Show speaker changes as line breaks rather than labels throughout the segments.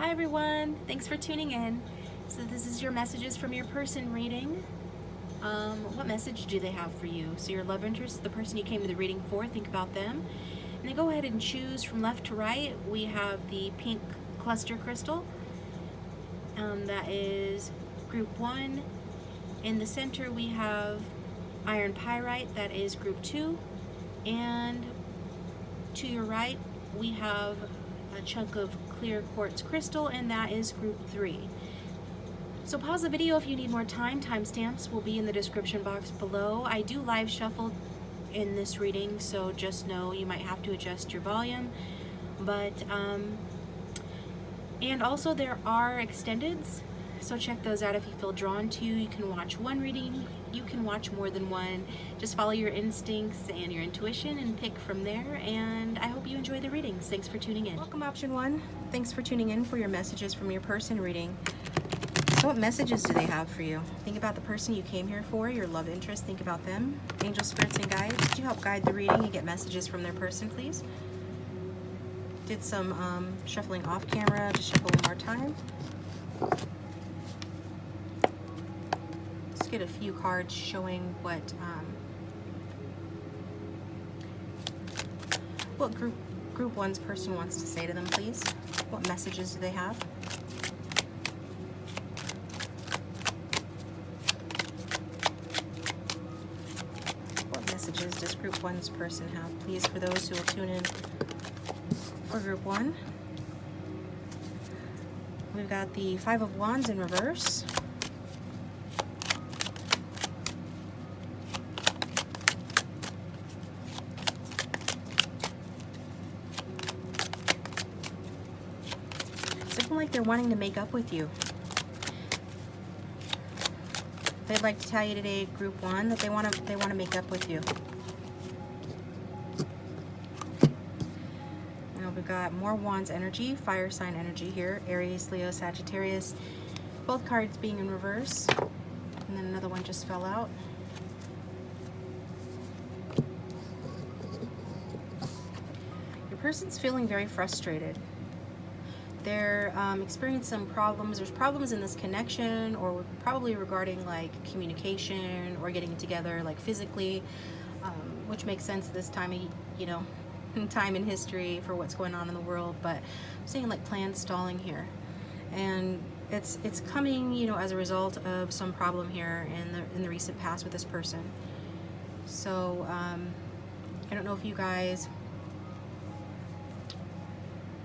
Hi everyone, thanks for tuning in. So this is your messages from your person reading. What message do they have for you? So your love interest, the person you came to the reading for, think about them. And then go ahead and choose from left to right. We have the pink cluster crystal. That is group 1. In the center we have iron pyrite, that is group 2. And to your right we have a chunk of clear quartz crystal, and that is group 3. So pause the video if you need more time. Timestamps will be in the description box below. I do live shuffle in this reading, so just know you might have to adjust your volume. But and also there are extendeds, so check those out if you feel drawn to. You can watch one reading, you can watch more than one. Just follow your instincts and your intuition and pick from there, and I hope you enjoy the readings. Thanks for tuning in. Welcome option 1. Thanks for tuning in for your messages from your person reading. So what messages do they have for you? Think about the person you came here for, your love interest, think about them. Angel, spirits, and guides, could you help guide the reading and get messages from their person, please? Did some shuffling off camera, just shuffle one more time. Let's get a few cards showing what group 1's person wants to say to them, please. What messages do they have? What messages does group 1's person have, please, for those who will tune in for group 1? We've got the 5 of Wands in reverse. It's looking like they're wanting to make up with you. They'd like to tell you today, group 1, that they want to make up with you. Now we've got more Wands energy, fire sign energy here, Aries, Leo, Sagittarius. Both cards being in reverse, and then another one just fell out. Your person's feeling very frustrated. They're experiencing some problems. There's problems in this connection, or probably regarding like communication or getting together like physically, which makes sense this time of, time in history for what's going on in the world. But I'm seeing like plans stalling here, and it's coming as a result of some problem here in the recent past with this person. So I don't know if you guys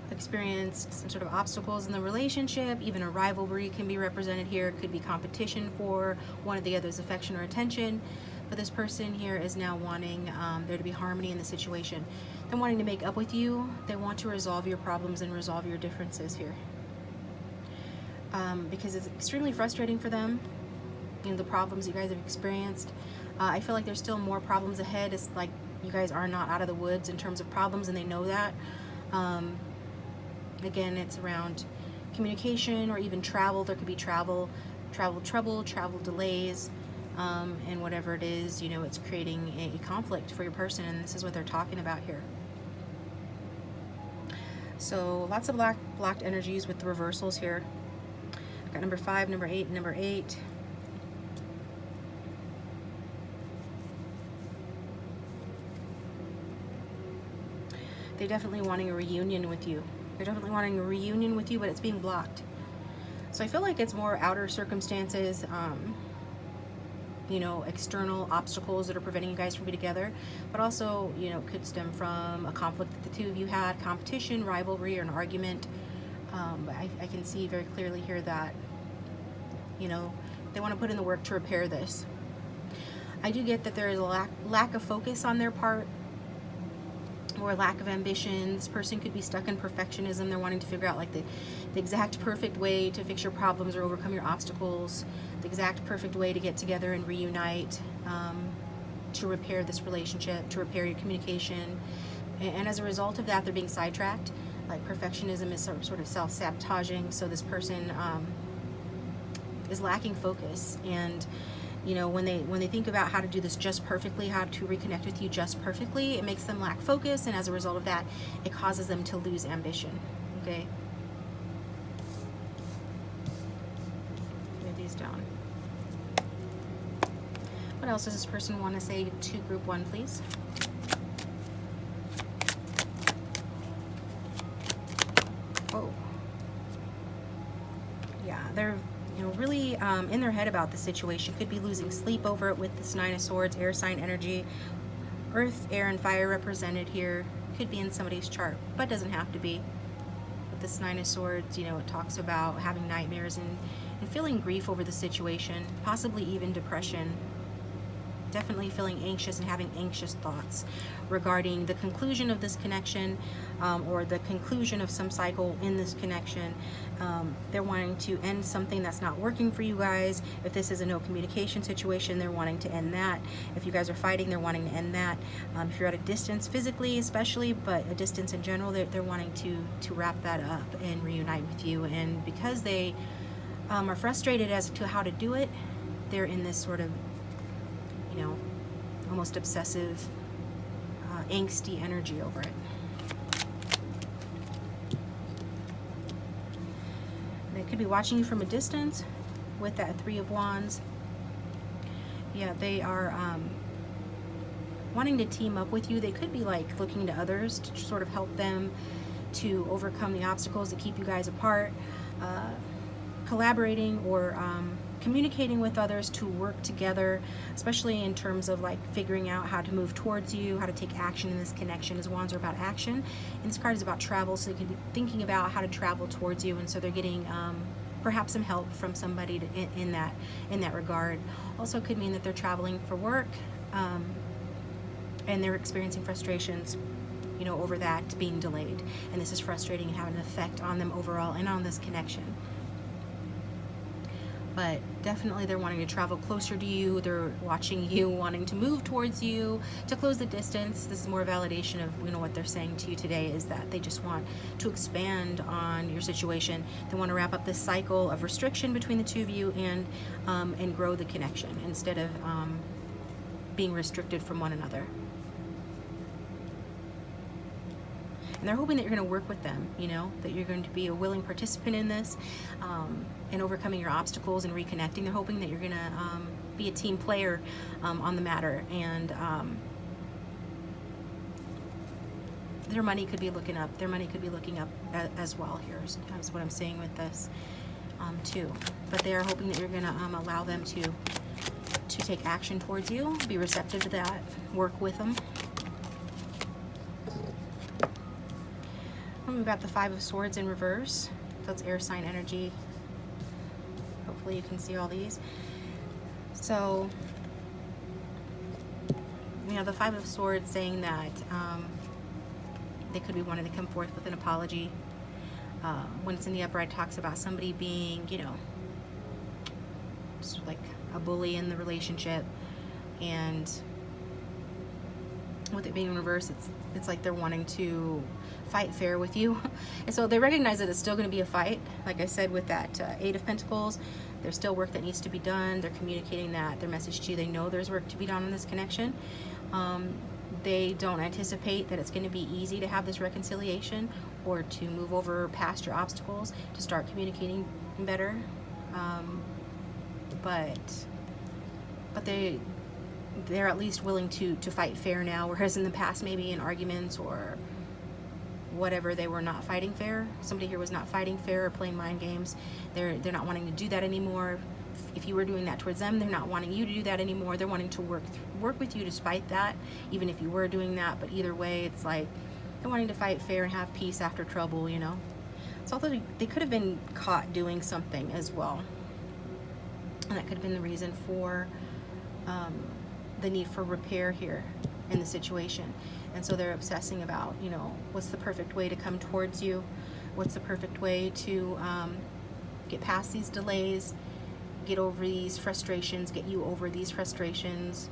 experienced some sort of obstacles in the relationship. Even a rivalry can be represented here. It could be competition for one of the other's affection or attention. But this person here is now wanting there to be harmony in the situation. They're wanting to make up with you. They want to resolve your problems and resolve your differences here. Because it's extremely frustrating for them, the problems you guys have experienced. I feel like there's still more problems ahead. It's like you guys are not out of the woods in terms of problems, and they know that. Again, it's around communication or even travel. There could be travel trouble, travel delays, and whatever it is, it's creating a conflict for your person, and this is what they're talking about here. So lots of blocked energies with the reversals here. Got number 5, number 8, and number 8. They're definitely wanting a reunion with you. They're definitely wanting a reunion with you, but it's being blocked. So I feel like it's more outer circumstances, external obstacles that are preventing you guys from being together. But also, it could stem from a conflict that the two of you had, competition, rivalry, or an argument. But I can see very clearly here that, they want to put in the work to repair this. I do get that there is a lack of focus on their part, or lack of ambition. This person could be stuck in perfectionism. They're wanting to figure out like the exact perfect way to fix your problems or overcome your obstacles, the exact perfect way to get together and reunite, to repair this relationship, to repair your communication. And as a result of that, they're being sidetracked. Like perfectionism is sort of self-sabotaging, so this person is lacking focus. And when they think about how to do this just perfectly, how to reconnect with you just perfectly, it makes them lack focus, and as a result of that, it causes them to lose ambition. Okay. down. What else does this person want to say to group 1, please? Oh. Yeah, they're really in their head about the situation. Could be losing sleep over it with this 9 of Swords, air sign energy. Earth, air, and fire represented here. Could be in somebody's chart, but doesn't have to be. With this 9 of Swords, it talks about having nightmares and feeling grief over the situation, possibly even depression. Definitely feeling anxious and having anxious thoughts regarding the conclusion of this connection, or the conclusion of some cycle in this connection. They're wanting to end something that's not working for you guys. If this is a no communication situation, they're wanting to end that. If you guys are fighting, they're wanting to end that. If you're at a distance physically especially, but a distance in general, they're wanting to wrap that up and reunite with you. And because they are frustrated as to how to do it, they're in this sort of almost obsessive, angsty energy over it. They could be watching you from a distance with that 3 of Wands. Yeah, they are wanting to team up with you. They could be like looking to others to sort of help them to overcome the obstacles that keep you guys apart, collaborating or communicating with others to work together, especially in terms of like figuring out how to move towards you, how to take action in this connection, as Wands are about action. And this card is about travel, so they could be thinking about how to travel towards you, and so they're getting perhaps some help from somebody in that regard. Also could mean that they're traveling for work, and they're experiencing frustrations over that being delayed, and this is frustrating and having an effect on them overall and on this connection. But definitely they're wanting to travel closer to you. They're watching you, wanting to move towards you, to close the distance. This is more validation of what they're saying to you today, is that they just want to expand on your situation. They want to wrap up this cycle of restriction between the two of you and grow the connection instead of being restricted from one another. And they're hoping that you're going to work with them, that you're going to be a willing participant in this, and overcoming your obstacles and reconnecting. They're hoping that you're going to be a team player on the matter, and their money could be looking up. Their money could be looking up as well here, is what I'm saying with this too. But they are hoping that you're going to allow them to take action towards you, be receptive to that, work with them. We've got the 5 of Swords in reverse. That's air sign energy. Hopefully you can see all these. So, the 5 of Swords saying that they could be wanting to come forth with an apology. When it's in the upright, talks about somebody being, just like a bully in the relationship. And with it being in reverse, it's like they're wanting to fight fair with you. And so they recognize that it's still going to be a fight. Like I said, with that 8 of Pentacles, there's still work that needs to be done. They're communicating that, their message to you. They know there's work to be done in this connection. They don't anticipate that it's going to be easy to have this reconciliation or to move over past your obstacles, to start communicating better. But they're at least willing to fight fair now, whereas in the past, maybe in arguments or whatever, they were not fighting fair. Somebody here was not fighting fair or playing mind games. They're not wanting to do that anymore. If you were doing that towards them, they're not wanting you to do that anymore. They're wanting to work with you despite that, even if you were doing that. But either way, it's like they're wanting to fight fair and have peace after trouble, So although they could have been caught doing something as well, and that could have been the reason for the need for repair here in the situation. And so they're obsessing about, what's the perfect way to come towards you? What's the perfect way to get past these delays, get over these frustrations, get you over these frustrations,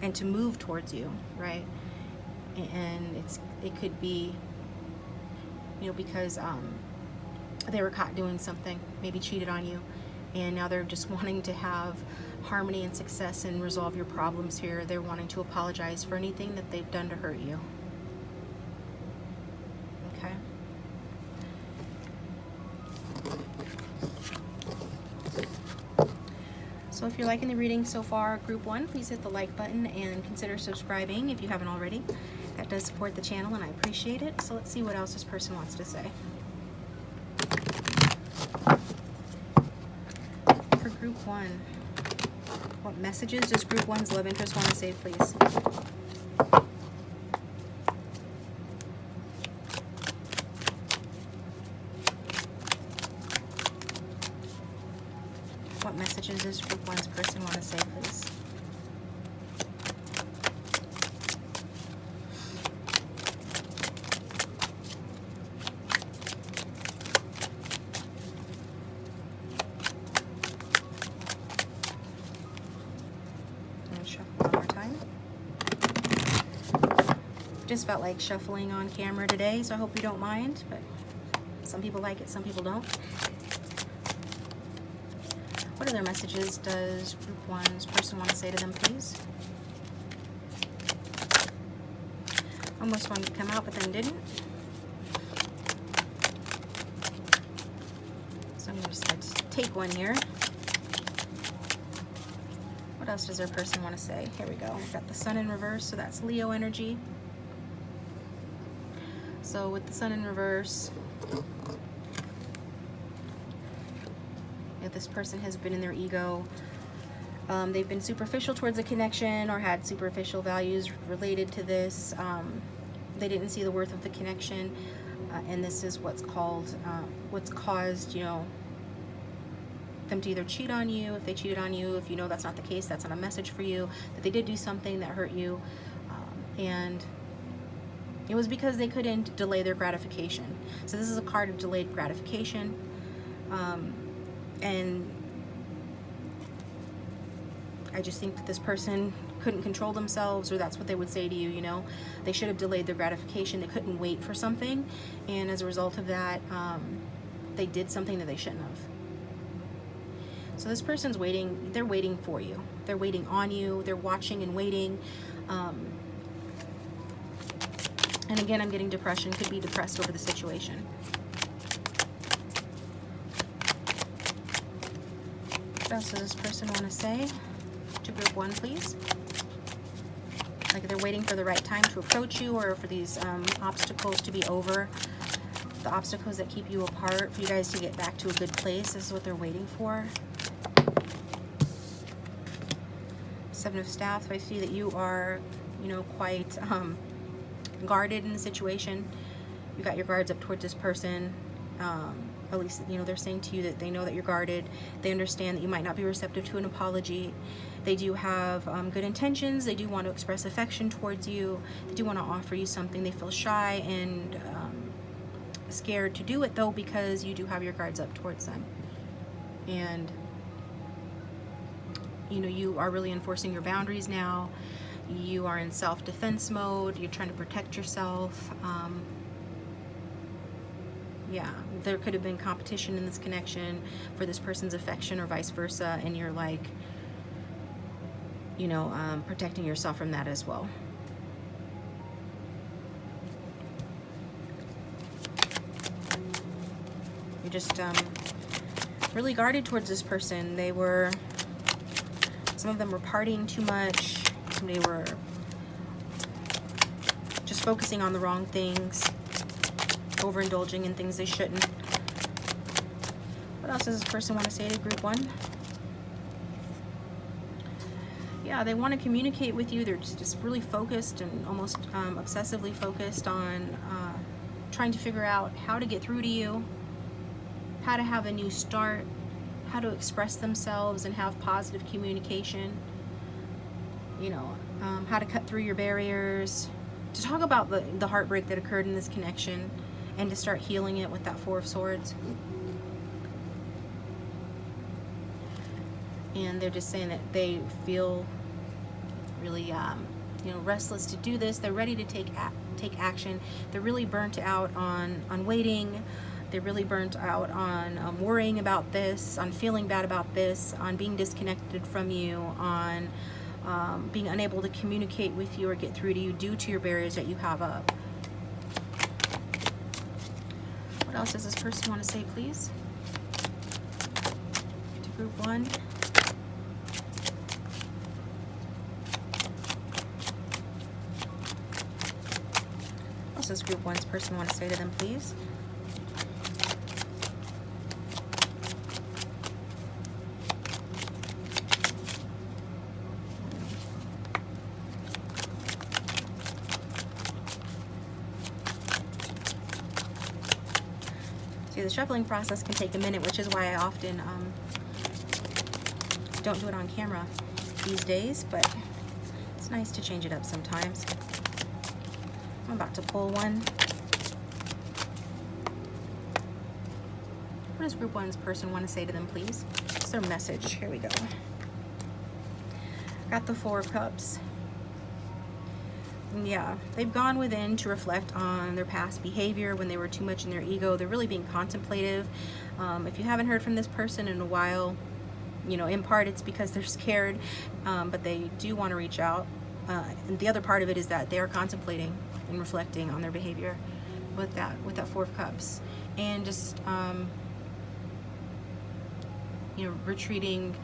and to move towards you, right? And it could be, because they were caught doing something, maybe cheated on you, and now they're just wanting to have harmony and success and resolve your problems here. They're wanting to apologize for anything that they've done to hurt you. Okay? So if you're liking the reading so far, group 1, please hit the like button and consider subscribing if you haven't already. That does support the channel and I appreciate it. So let's see what else this person wants to say. For group 1, what messages does group 1's love interest want to say, please? What messages does group 1's person want to say, please? And shuffle one more time. Just felt like shuffling on camera today, so I hope you don't mind, but some people like it, some people don't. What other messages does group 1's person want to say to them, please? Almost wanted to come out, but then didn't. So I'm going to decide to take one here. What else does their person want to say? Here we go. We've got the Sun in reverse, so that's Leo energy. So with the Sun in reverse, this person has been in their ego. They've been superficial towards a connection or had superficial values related to this. They didn't see the worth of the connection, and this is what's caused, you know, them to either cheat on you. If they cheated on you, if you know that's not the case, that's not a message for you, that they did do something that hurt you, and it was because they couldn't delay their gratification. So this is a card of delayed gratification. And I just think that this person couldn't control themselves, or that's what they would say to you, you know. They should have delayed their gratification. They couldn't wait for something, and as a result of that, they did something that they shouldn't have. So this person's waiting. They're waiting for you. They're waiting on you. They're watching and waiting. And again, I'm getting depression. Could be depressed over the situation. What else does this person want to say to group 1, please? Like they're waiting for the right time to approach you, or for these obstacles to be over. The obstacles that keep you apart, for you guys to get back to a good place. This is what they're waiting for. 7 of Staffs. I see that you are, you know, quite guarded in the situation. You got your guards up towards this person. At least, you know, they're saying to you that they know that you're guarded. They understand that you might not be receptive to an apology. They do have good intentions. They do want to express affection towards you. They do want to offer you something. They feel shy and scared to do it, though, because you do have your guards up towards them. And, you know, you are really enforcing your boundaries now. You are in self-defense mode. You're trying to protect yourself. Yeah, there could have been competition in this connection for this person's affection or vice versa, and you're like, you know, protecting yourself from that as well. You're just really guarded towards this person. They were, some of them were partying too much. They were just focusing on the wrong things, overindulging in things they shouldn't. What else does this person want to say to group 1? Yeah, they want to communicate with you. They're just really focused and almost obsessively focused on trying to figure out how to get through to you, how to have a new start, how to express themselves and have positive communication, you know, how to cut through your barriers, to talk about the heartbreak that occurred in this connection, and to start healing it with that 4 of Swords. And they're just saying that they feel really, you know, restless to do this. They're ready to take action. They're really burnt out on waiting. They're really burnt out on worrying about this, on feeling bad about this, on being disconnected from you, on being unable to communicate with you or get through to you due to your barriers that you have up. What else does this person want to say, please? To group 1. else does group one's person want to say to them, please? See, the shuffling process can take a minute, which is why I often don't do it on camera these days, but it's nice to change it up sometimes. I'm about to pull one. What does group one's person want to say to them, please? What's their message? Here we go. Got the Four of Cups. Yeah, they've gone within to reflect on their past behavior when they were too much in their ego. They're really being contemplative. If you haven't heard from this person in a while, you know, in part it's because they're scared, but they do want to reach out. And the other part of it is that they are contemplating and reflecting on their behavior with that Four of Cups, and just you know, retreating,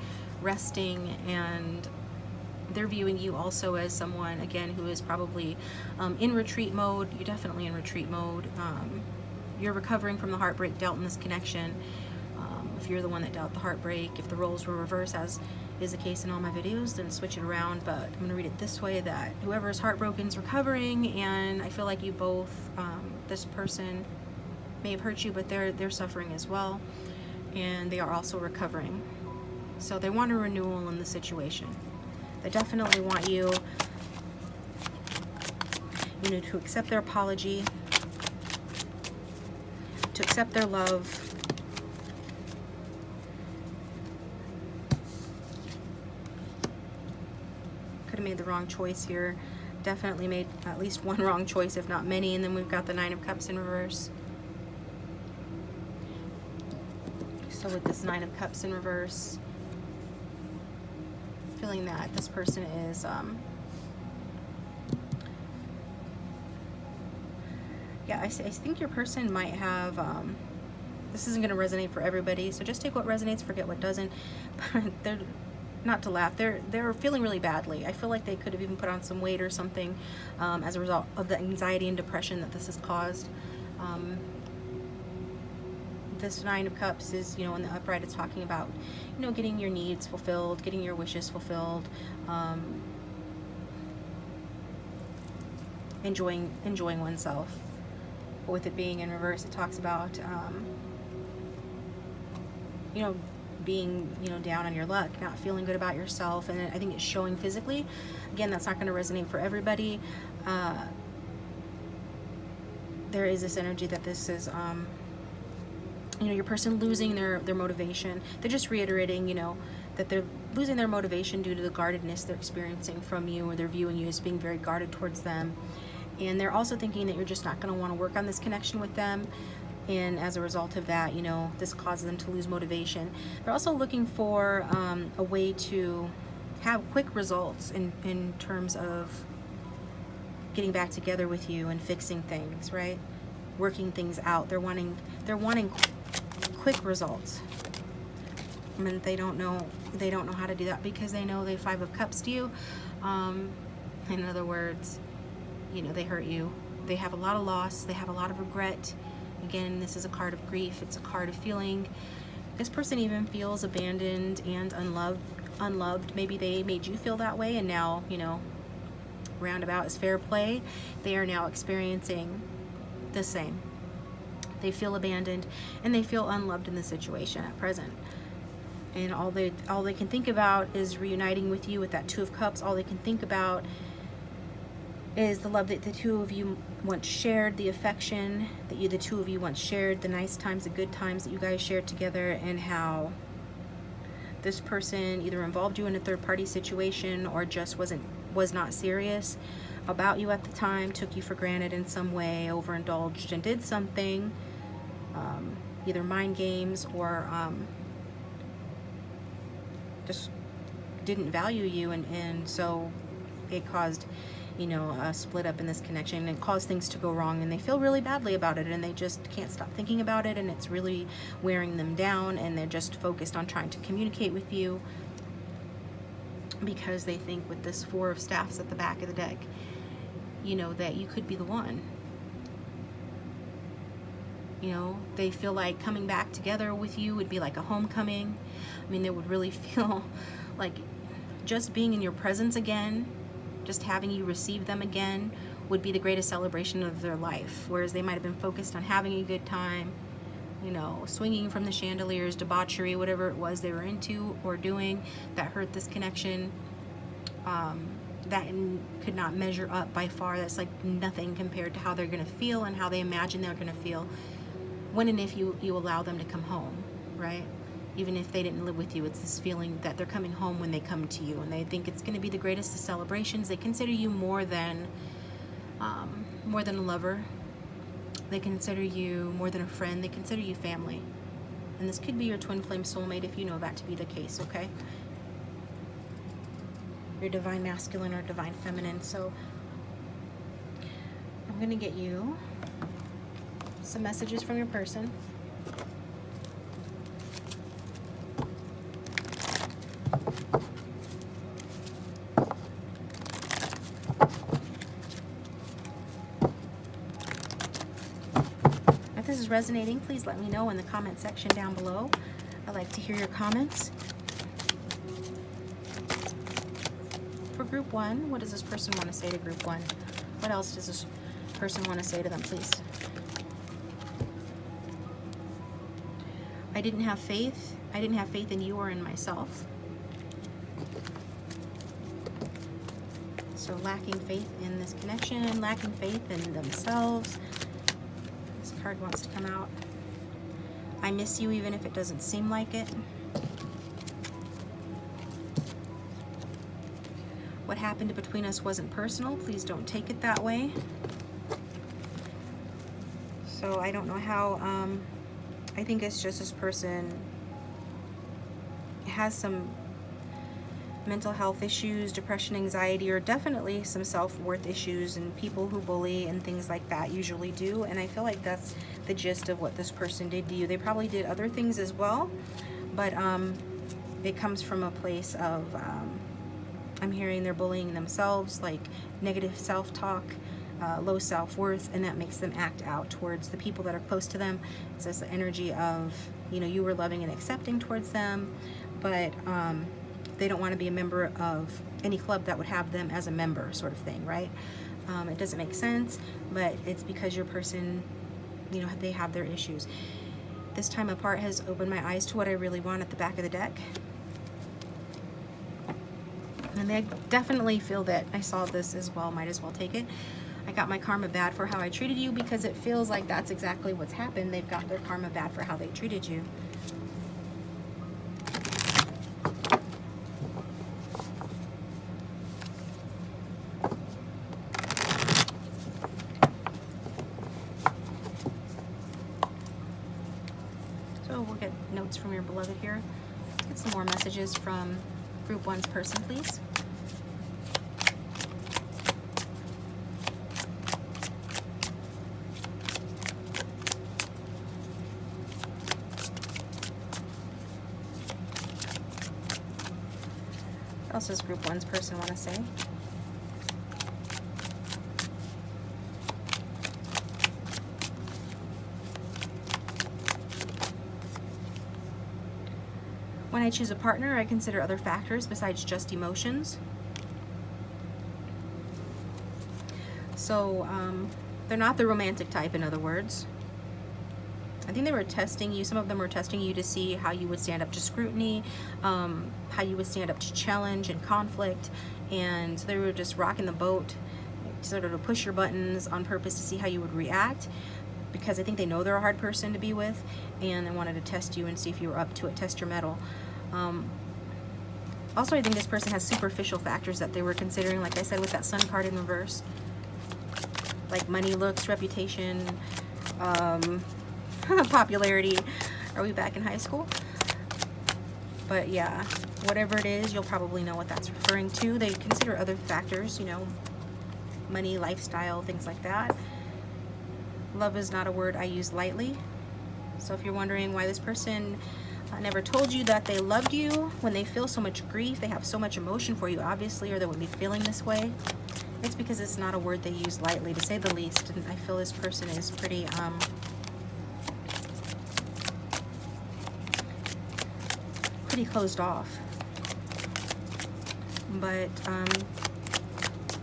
resting, and they're viewing you also as someone, again, who is probably in retreat mode. You're definitely in retreat mode. You're recovering from the heartbreak dealt in this connection. If you're the one that dealt the heartbreak, if the roles were reversed, as is the case in all my videos, then switch it around. But I'm going to read it this way, that whoever is heartbroken is recovering, and I feel like you both, this person may have hurt you, but they're suffering as well, and they are also recovering. So they want a renewal in the situation. They definitely want you, you know, to accept their apology, to accept their love. Could have made the wrong choice here. Definitely made at least one wrong choice, if not many. And then we've got the Nine of Cups in reverse. So with this Nine of Cups in reverse, feeling that this person is yeah, I think your person might have this isn't going to resonate for everybody, so just take what resonates, forget what doesn't. But they're not to laugh, they're feeling really badly. I feel like they could have even put on some weight or something as a result of the anxiety and depression that this has caused. This Nine of Cups is, you know, in the upright, it's talking about, you know, getting your needs fulfilled, getting your wishes fulfilled, enjoying oneself. But with it being in reverse, it talks about, you know, being, you know, down on your luck, not feeling good about yourself, and I think it's showing physically. Again, that's not going to resonate for everybody. There is this energy that this is, you know, your person losing their motivation. They're just reiterating, you know, that they're losing their motivation due to the guardedness they're experiencing from you, or they're viewing you as being very guarded towards them. And they're also thinking that you're just not going to want to work on this connection with them. And as a result of that, you know, this causes them to lose motivation. They're also looking for a way to have quick results in terms of getting back together with you and fixing things, right? Working things out. They're wanting quick results. I mean, they don't know how to do that because they know they Five of Cups to you. In other words, you know, they hurt you. They have a lot of loss. They have a lot of regret. Again, this is a card of grief. It's a card of feeling. This person even feels abandoned and unloved. Maybe they made you feel that way, and now, you know, roundabout is fair play. They are now experiencing the same. They feel abandoned and they feel unloved in the situation at present. And all they can think about is reuniting with you with that Two of Cups. All they can think about is the love that the two of you once shared, the affection that the two of you once shared, the nice times, the good times that you guys shared together, and how this person either involved you in a third-party situation or just was not serious about you at the time, took you for granted in some way, overindulged and did something, either mind games or just didn't value you, and so it caused, you know, a split up in this connection and caused things to go wrong, and they feel really badly about it, and they just can't stop thinking about it, and it's really wearing them down, and they're just focused on trying to communicate with you because they think with this Four of Staffs at the back of the deck, you know, that you could be the one. You know, they feel like coming back together with you would be like a homecoming. I mean, they would really feel like just being in your presence again, just having you receive them again would be the greatest celebration of their life. Whereas they might have been focused on having a good time, you know, swinging from the chandeliers, debauchery, whatever it was they were into or doing that hurt this connection. That could not measure up by far. That's like nothing compared to how they're going to feel and how they imagine they're going to feel when and if you allow them to come home, right? Even if they didn't live with you, it's this feeling that they're coming home when they come to you, and they think it's going to be the greatest of celebrations. They consider you more than a lover. They consider you more than a friend. They consider you family. And this could be your twin flame soulmate if you know that to be the case, okay? Your divine masculine or divine feminine. So I'm going to get you some messages from your person. If this is resonating, please let me know in the comment section down below. I'd like to hear your comments. For group one, what does this person want to say to group one? What else does this person want to say to them, please? I didn't have faith. I didn't have faith in you or in myself. So lacking faith in this connection, lacking faith in themselves. This card wants to come out. I miss you even if it doesn't seem like it. What happened between us wasn't personal. Please don't take it that way. So I don't know how, I think it's just this person has some mental health issues, depression, anxiety, or definitely some self-worth issues, and people who bully and things like that usually do. And I feel like that's the gist of what this person did to you. They probably did other things as well, but it comes from a place of, I'm hearing they're bullying themselves, like negative self-talk, low self-worth, and that makes them act out towards the people that are close to them. It's this energy of, you know, you were loving and accepting towards them, but they don't want to be a member of any club that would have them as a member, sort of thing, right? It doesn't make sense, but it's because your person, you know, they have their issues. This time apart has opened my eyes to what I really want at the back of the deck. And they definitely feel that I saw this as well, might as well take it. I got my karma bad for how I treated you, because it feels like that's exactly what's happened. They've got their karma bad for how they treated you. So we'll get notes from your beloved here. Let's get some more messages from group one's person, please. What else does group one's person want to say? When I choose a partner, I consider other factors besides just emotions. So they're not the romantic type, in other words. I think they were testing you. Some of them were testing you to see how you would stand up to scrutiny, how you would stand up to challenge and conflict. And so they were just rocking the boat, sort of to push your buttons on purpose to see how you would react, because I think they know they're a hard person to be with, and they wanted to test you and see if you were up to it, test your mettle. Also, I think this person has superficial factors that they were considering, like I said, with that Sun card in reverse. Like money, looks, reputation, popularity. Are we back in high school? But yeah, whatever it is, you'll probably know what that's referring to. They consider other factors, you know, money, lifestyle, things like that. Love is not a word I use lightly. So if you're wondering why this person never told you that they loved you, when they feel so much grief, they have so much emotion for you, obviously, or they wouldn't be feeling this way, it's because it's not a word they use lightly, to say the least. And I feel this person is pretty pretty closed off. But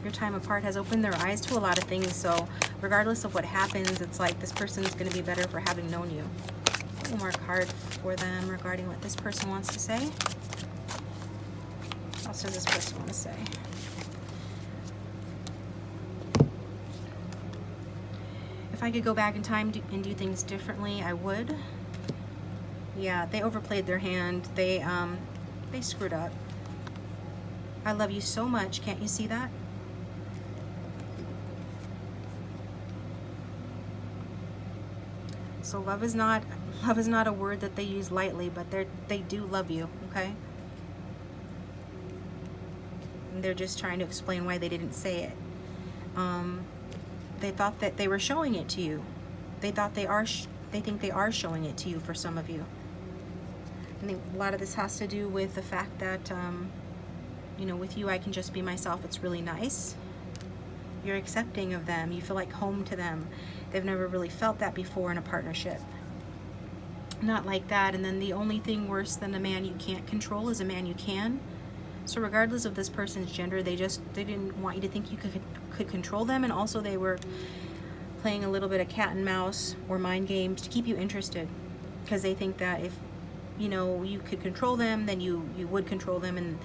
your time apart has opened their eyes to a lot of things, so regardless of what happens, it's like this person is going to be better for having known you. One more card for them regarding what this person wants to say. What else does this person want to say? If I could go back in time and do things differently, I would. Yeah, they overplayed their hand. They screwed up. I love you so much. Can't you see that? So love is not a word that they use lightly, but they do love you, okay? And they're just trying to explain why they didn't say it. They thought that they were showing it to you. They thought they think they are showing it to you for some of you. I think a lot of this has to do with the fact that, you know, with you, I can just be myself. It's really nice. You're accepting of them. You feel like home to them. They've never really felt that before in a partnership. Not like that. And then the only thing worse than a man you can't control is a man you can. So regardless of this person's gender, they didn't want you to think you could control them, and also they were playing a little bit of cat and mouse or mind games to keep you interested, because they think that if, you know, you could control them, then you would control them, and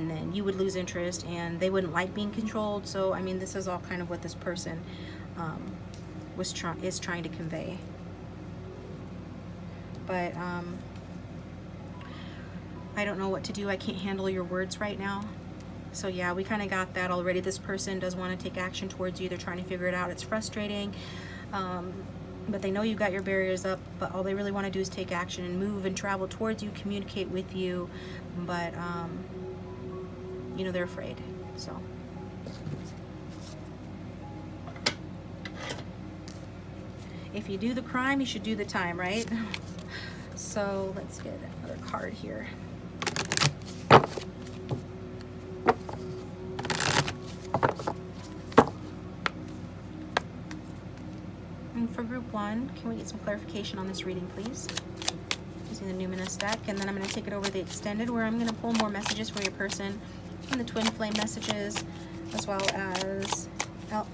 then you would lose interest, and they wouldn't like being controlled. So I mean, this is all kind of what this person is trying to convey. But I don't know what to do. I can't handle your words right now. So yeah, we kind of got that already. This person does want to take action towards you. They're trying to figure it out. It's frustrating, but they know you got your barriers up, but all they really want to do is take action and move and travel towards you, communicate with you, but you know, they're afraid. So if you do the crime, you should do the time, right? So let's get another card here. And for group 1, can we get some clarification on this reading, please? Using the Numinous deck, and then I'm going to take it over the extended, where I'm going to pull more messages for your person, and the twin flame messages, as well as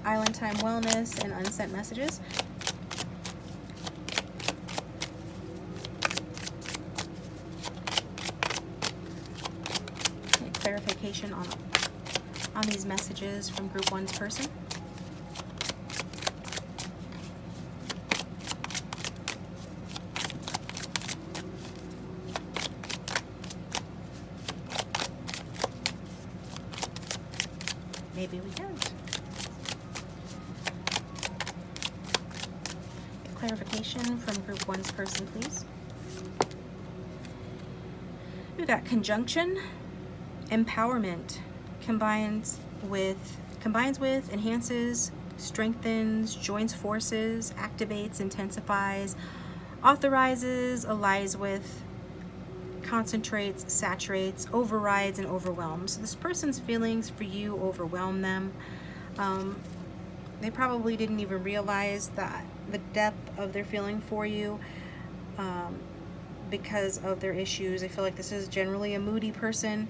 Island Time Wellness and unsent messages. Clarification on these messages from group 1's person. Maybe we don't. Clarification from group 1's person, please. We've got conjunction. Empowerment combines with, enhances, strengthens, joins forces, activates, intensifies, authorizes, allies with, concentrates, saturates, overrides, and overwhelms. So this person's feelings for you overwhelm them. They probably didn't even realize that the depth of their feeling for you because of their issues. I feel like this is generally a moody person.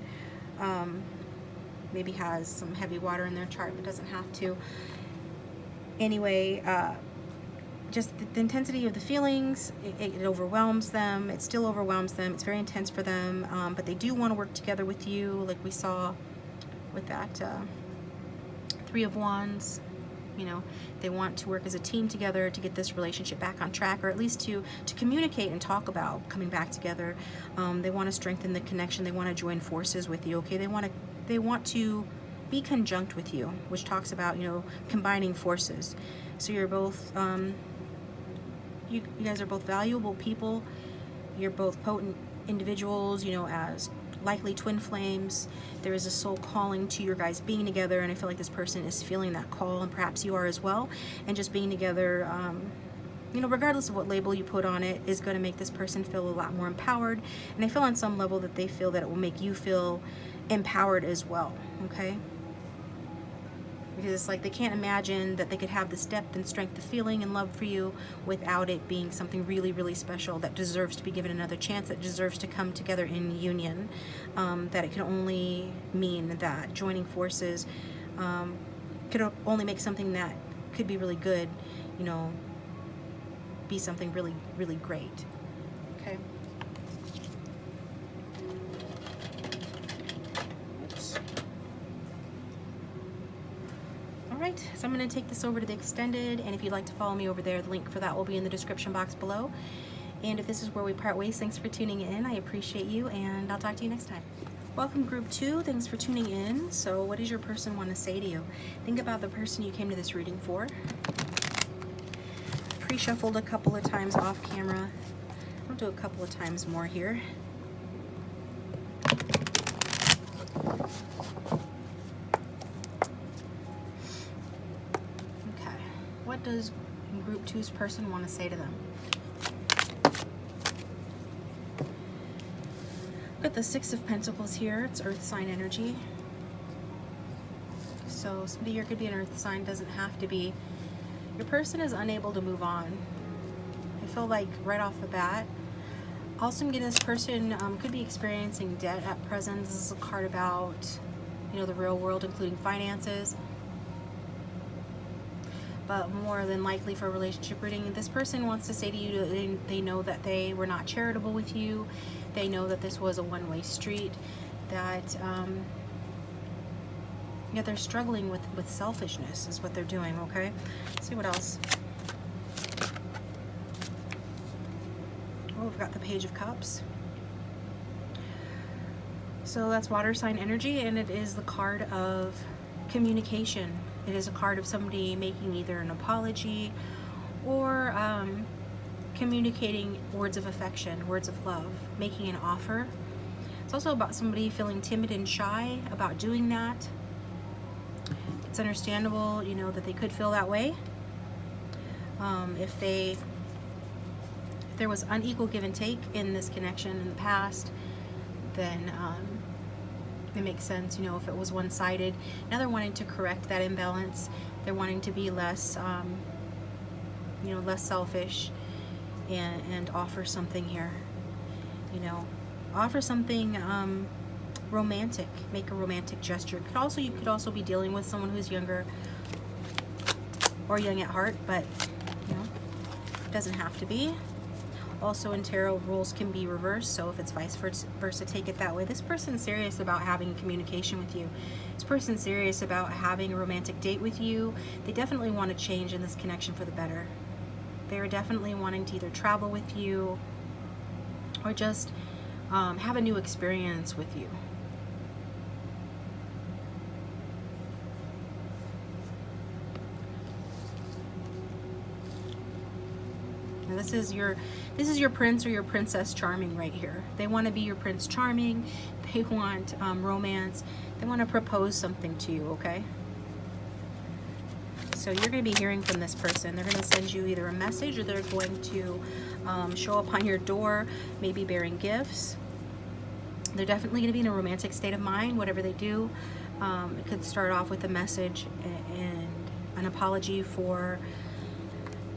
Maybe has some heavy water in their chart, but doesn't have to. Anyway, just the intensity of the feelings, it overwhelms them. It still overwhelms them. It's very intense for them, but they do want to work together with you, like we saw with that 3 of Wands. You know, they want to work as a team together to get this relationship back on track, or at least to communicate and talk about coming back together. They want to strengthen the connection. They want to join forces with you. Okay, they want to be conjunct with you, which talks about, you know, combining forces. So you're both you guys are both valuable people. You're both potent individuals, you know, as likely twin flames. There is a soul calling to your guys being together, and I feel like this person is feeling that call, and perhaps you are as well. And just being together, you know, regardless of what label you put on it, is going to make this person feel a lot more empowered. And I feel on some level that they feel that it will make you feel empowered as well. Okay. because it's like they can't imagine that they could have this depth and strength of feeling and love for you without it being something really, really special that deserves to be given another chance, that deserves to come together in union. That it can only mean that joining forces could only make something that could be really good, you know, be something really, really great. Okay. Oops. Alright, so I'm going to take this over to the extended, and if you'd like to follow me over there, the link for that will be in the description box below. And if this is where we part ways, thanks for tuning in. I appreciate you, and I'll talk to you next time. Welcome, group 2. Thanks for tuning in. So what does your person want to say to you? Think about the person you came to this reading for. Pre-shuffled a couple of times off camera. I'll do a couple of times more here. Okay, what does group 2's person want to say to them? Look at the Six of Pentacles here. It's earth sign energy. So somebody here could be an earth sign, doesn't have to be. Your person is unable to move on. I feel like right off the bat. Also, I'm getting this person could be experiencing debt at present. This is a card about, you know, the real world, including finances. But more than likely for a relationship reading, this person wants to say to you that they know that they were not charitable with you. They know that this was a one-way street. That yeah, they're struggling with selfishness is what they're doing. Okay, let's see what else. Oh, we've got the Page of Cups. So that's water sign energy, and it is the card of communication. It is a card of somebody making either an apology or communicating words of affection, words of love, making an offer. It's also about somebody feeling timid and shy about doing that. It's understandable, you know, that they could feel that way. If there was unequal give and take in this connection in the past, then it makes sense, you know, if it was one-sided. Now they're wanting to correct that imbalance. They're wanting to be less, you know, less selfish and offer something here, you know, offer something romantic, make a romantic gesture. You could also be dealing with someone who's younger or young at heart, but you know, it doesn't have to be. Also in tarot, roles can be reversed, so if it's vice versa, take it that way. This person's serious about having communication with you. This person's serious about having a romantic date with you. They definitely want to change in this connection for the better. They're definitely wanting to either travel with you or just have a new experience with you. Now this is your prince or your princess charming right here. They want to be your prince charming. They want romance. They want to propose something to you, okay? So you're going to be hearing from this person. They're going to send you either a message or they're going to show up on your door, maybe bearing gifts. They're definitely going to be in a romantic state of mind, whatever they do. It could start off with a message and an apology for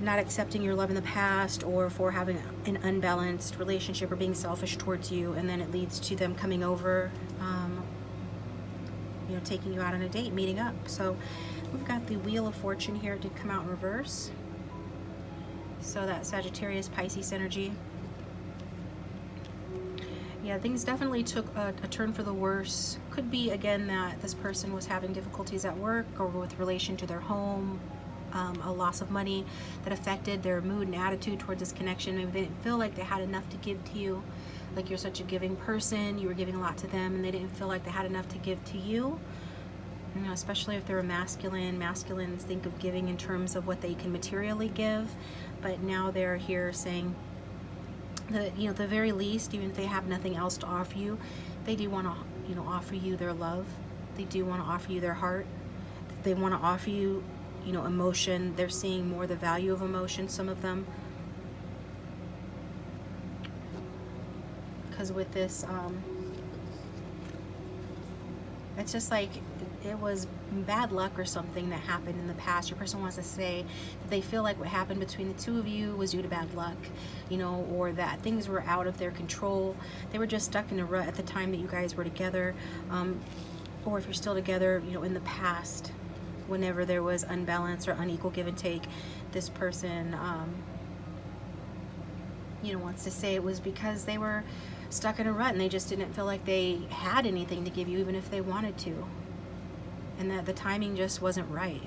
not accepting your love in the past, or for having an unbalanced relationship or being selfish towards you, and then it leads to them coming over, you know, taking you out on a date, meeting up. So we've got the Wheel of Fortune here. It did come out in reverse. So that Sagittarius Pisces energy. Yeah, things definitely took a turn for the worse. Could be, again, that this person was having difficulties at work or with relation to their home, a loss of money that affected their mood and attitude towards this connection. Maybe they didn't feel like they had enough to give to you. Like you're such a giving person, you were giving a lot to them, and they didn't feel like they had enough to give to you. You know, especially if they're a masculine. Masculines think of giving in terms of what they can materially give, but now they're here saying that, you know, at the very least, even if they have nothing else to offer you, they do want to, you know, offer you their love. They do want to offer you their heart. They want to offer you, you know, emotion. They're seeing more the value of emotion, some of them. Because with this It's just like it was bad luck or something that happened in the past. Your person wants to say that they feel like what happened between the two of you was due to bad luck, you know, or that things were out of their control. They were just stuck in a rut at the time that you guys were together, or if you're still together, you know, in the past, whenever there was unbalance or unequal give and take, this person, you know, wants to say it was because they were stuck in a rut and they just didn't feel like they had anything to give you, even if they wanted to, and that the timing just wasn't right.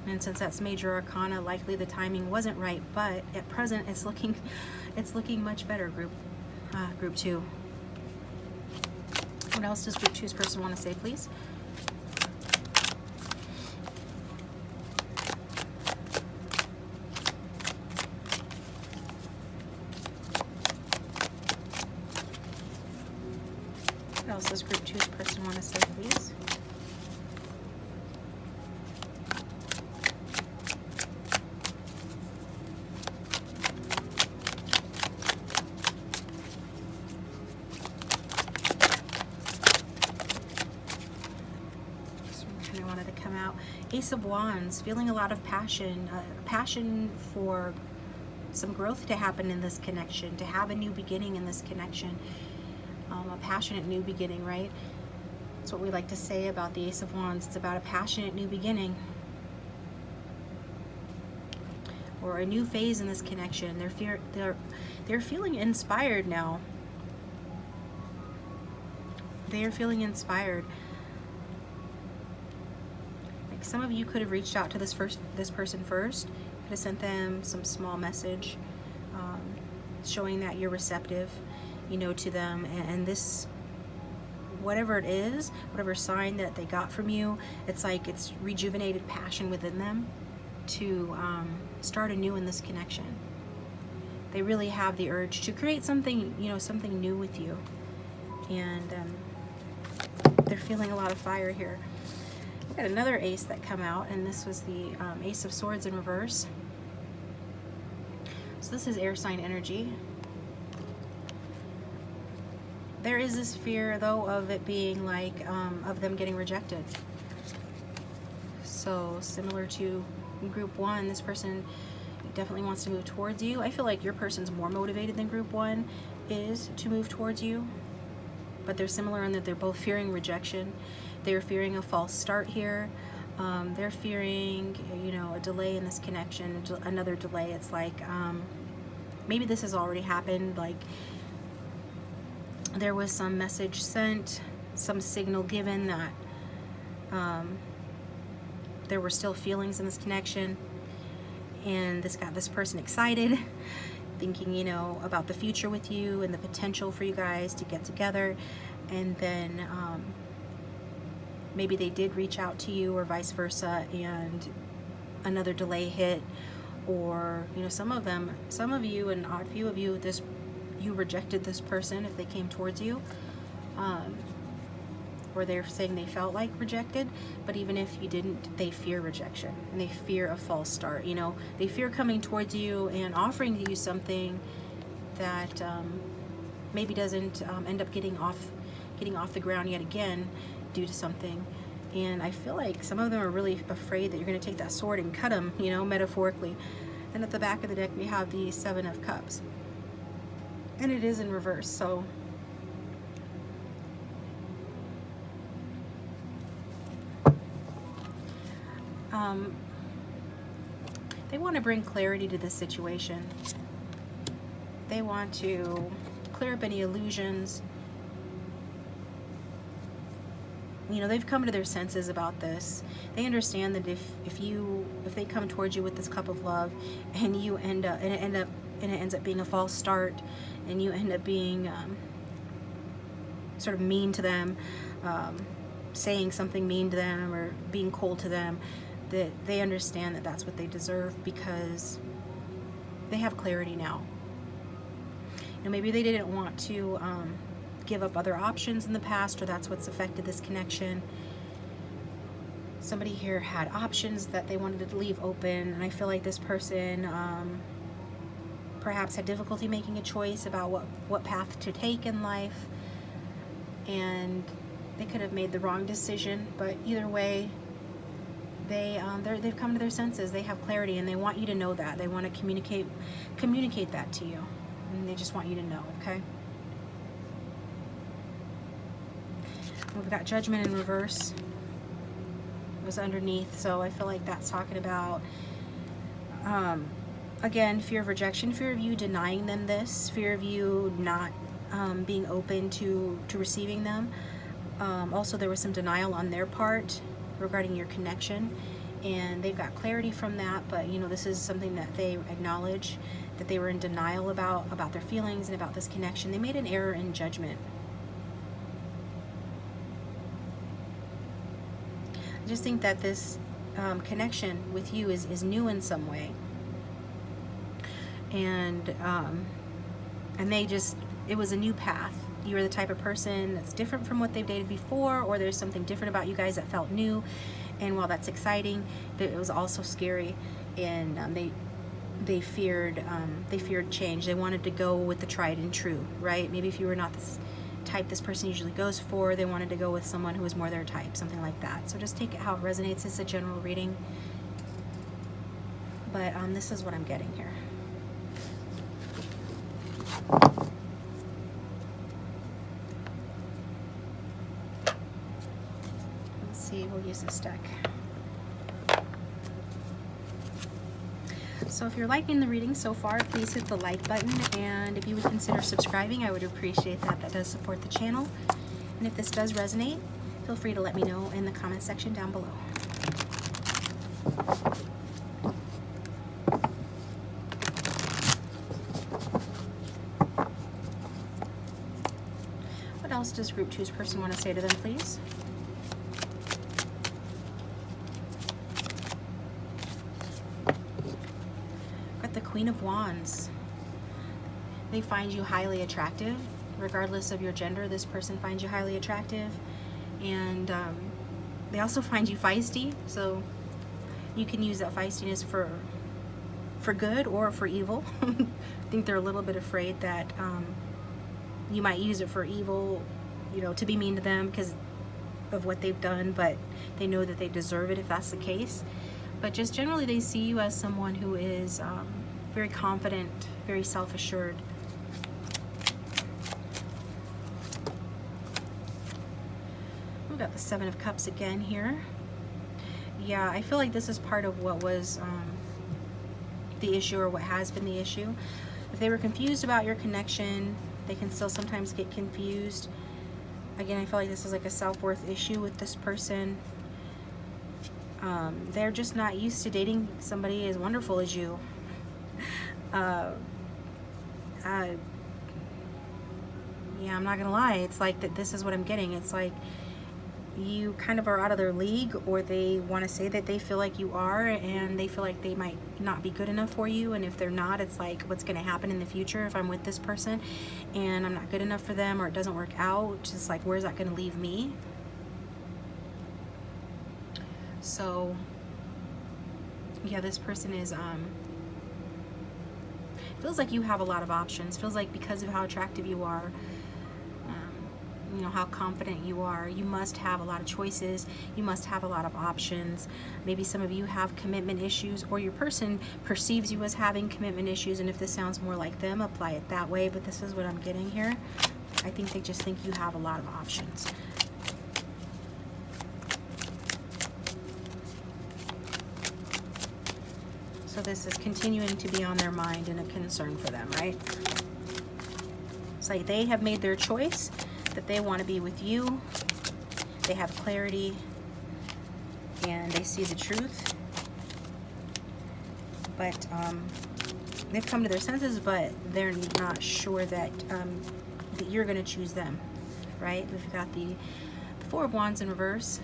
And since that's major arcana, likely the timing wasn't right, but at present it's looking much better. Group 2. What else does group 2's person want to say, please? What else does group 2's person want to say, please? Ace of Wands, feeling a lot of passion, passion for some growth to happen in this connection, to have a new beginning in this connection, a passionate new beginning, right? That's what we like to say about the Ace of Wands. It's about a passionate new beginning, or a new phase in this connection. They're feeling inspired now. They are feeling inspired. Some of you could have reached out to this person first, could have sent them some small message, showing that you're receptive, you know, to them. And this, whatever it is, whatever sign that they got from you, it's like it's rejuvenated passion within them to start anew in this connection. They really have the urge to create something, you know, something new with you, and they're feeling a lot of fire here. We got another ace that come out, and this was the Ace of Swords in reverse. So this is air sign energy. There is this fear, though, of it being like, of them getting rejected. So similar to group 1, this person definitely wants to move towards you. I feel like your person's more motivated than group 1 is to move towards you, but they're similar in that they're both fearing rejection. They're fearing a false start here. They're fearing, you know, a delay in this connection, another delay. It's like, maybe this has already happened, like there was some message sent, some signal given that there were still feelings in this connection, and this got this person excited, thinking, you know, about the future with you and the potential for you guys to get together. And then maybe they did reach out to you, or vice versa, and another delay hit. Or, you know, some of you, and a few of you, you rejected this person if they came towards you, or they're saying they felt like rejected. But even if you didn't, they fear rejection, and they fear a false start. You know, they fear coming towards you and offering to you something that maybe doesn't end up getting off the ground yet again due to something. And I feel like some of them are really afraid that you're going to take that sword and cut them, you know, metaphorically. And at the back of the deck we have the 7 of Cups, and it is in reverse. So they want to bring clarity to this situation. They want to clear up any illusions. You know, they've come to their senses about this. They understand that if they come towards you with this cup of love, and you end up, and it ends up being a false start, and you end up being sort of mean to them, saying something mean to them, or being cold to them, that they understand that that's what they deserve, because they have clarity now. You know, maybe they didn't want to give up other options in the past, or that's what's affected this connection. Somebody here had options that they wanted to leave open, and I feel like this person perhaps had difficulty making a choice about what path to take in life. and they could have made the wrong decision, but either way, they've come to their senses. They have clarity, and they want you to know that. They want to communicate that to you, and they just want you to know, okay? We've got Judgment in reverse. It was underneath, so I feel like that's talking about, again, fear of rejection, fear of you denying them this, fear of you not being open to receiving them. Also, there was some denial on their part regarding your connection, and they've got clarity from that, but you know, this is something that they acknowledge, that they were in denial about their feelings and about this connection. They made an error in judgment. I just think that this connection with you is new in some way, and it was a new path. You were the type of person that's different from what they've dated before, or there's something different about you guys that felt new. And while that's exciting, it was also scary, and they feared change. They wanted to go with the tried and true, right? Maybe if you were not this type this person usually goes for, they wanted to go with someone who was more their type, something like that. So just take it how it resonates. It's a general reading, but this is what I'm getting here. We'll use this deck. So if you're liking the reading so far, please hit the like button, and if you would consider subscribing, I would appreciate that. That does support the channel. And if this does resonate, feel free to let me know in the comment section down below. What else does Group 2's person want to say to them, please? The Queen of Wands. They find you highly attractive, regardless of your gender. This person finds you highly attractive, and they also find you feisty. So you can use that feistiness for good or for evil. I think they're a little bit afraid that you might use it for evil, you know, to be mean to them because of what they've done, but they know that they deserve it if that's the case. But just generally, they see you as someone who is very confident, very self-assured. We've got the Seven of Cups again here. Yeah, I feel like this is part of what was the issue, or what has been the issue. If they were confused about your connection, they can still sometimes get confused. Again, I feel like this is like a self-worth issue with this person. They're just not used to dating somebody as wonderful as you. Yeah, I'm not gonna lie, it's like that. This is what I'm getting. It's like you kind of are out of their league, or they want to say that they feel like you are, and they feel like they might not be good enough for you. And if they're not, it's like, what's going to happen in the future if I'm with this person and I'm not good enough for them, or it doesn't work out? Just like, where's that going to leave me? So yeah, this person is feels like you have a lot of options. Feels like because of how attractive you are, you know, how confident you are, you must have a lot of choices. You must have a lot of options. Maybe some of you have commitment issues, or your person perceives you as having commitment issues, and if this sounds more like them, apply it that way. But this is what I'm getting here. I think they just think you have a lot of options. So this is continuing to be on their mind and a concern for them, right? It's like they have made their choice, that they want to be with you. They have clarity, and they see the truth. But they've come to their senses, but they're not sure that, that you're going to choose them, right? We've got the Four of Wands in reverse.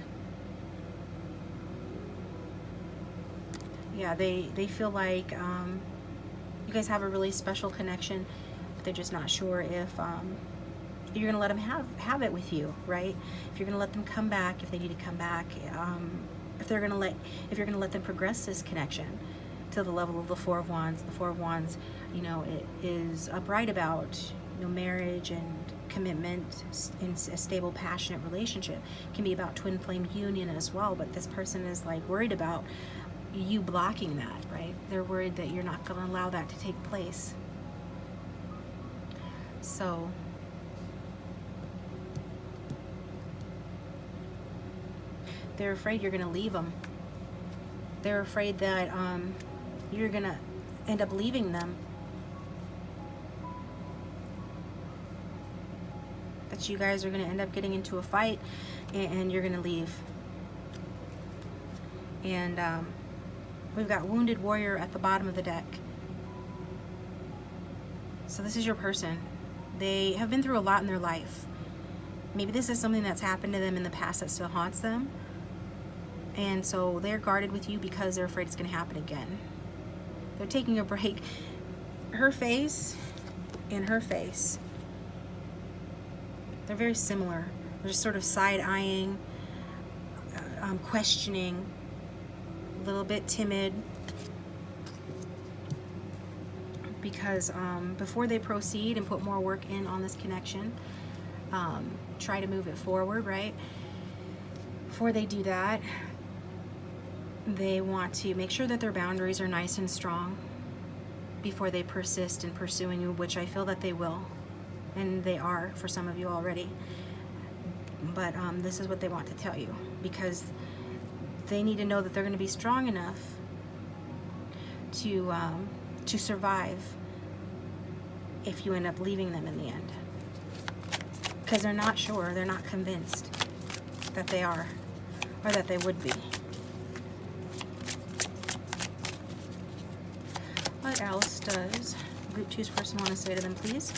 Yeah, they feel like you guys have a really special connection, but they're just not sure if you're going to let them have it with you, right? If you're going to let them come back, if they need to come back, if you're going to let them progress this connection to the level of the Four of Wands. The Four of Wands, you know, it is upright about marriage and commitment in a stable, passionate relationship. It can be about twin flame union as well, but this person is like worried about you blocking that, right? They're worried that you're not going to allow that to take place. So they're afraid you're going to leave them. They're afraid that you're going to end up leaving them. That you guys are going to end up getting into a fight and you're going to leave. And we've got Wounded Warrior at the bottom of the deck. So this is your person. They have been through a lot in their life. Maybe this is something that's happened to them in the past that still haunts them. And so they're guarded with you because they're afraid it's going to happen again. They're taking a break. Her face and her face, they're very similar. They're just sort of side-eyeing, questioning, a little bit timid. Because before they proceed and put more work in on this connection, try to move it forward, right? Before they do that, they want to make sure that their boundaries are nice and strong before they persist in pursuing you, which I feel that they will. And they are for some of you already. But this is what they want to tell you, because they need to know that they're going to be strong enough to survive if you end up leaving them in the end. Because they're not sure, they're not convinced that they are, or that they would be. What else does Group 2's person want to say to them, please?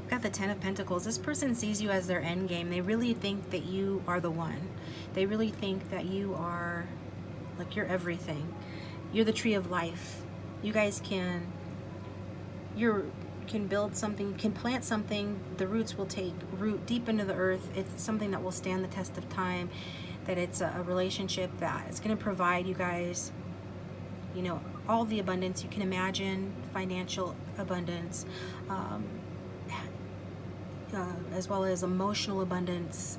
Got the Ten of Pentacles. This person sees you as their end game. They really think that you are the one. They really think that you are, like, you're everything. You're the tree of life. You guys can build something, can plant something. The roots will take root deep into the earth. It's something that will stand the test of time. That it's a relationship that is going to provide you guys, you know, all the abundance you can imagine, financial abundance, as well as emotional abundance,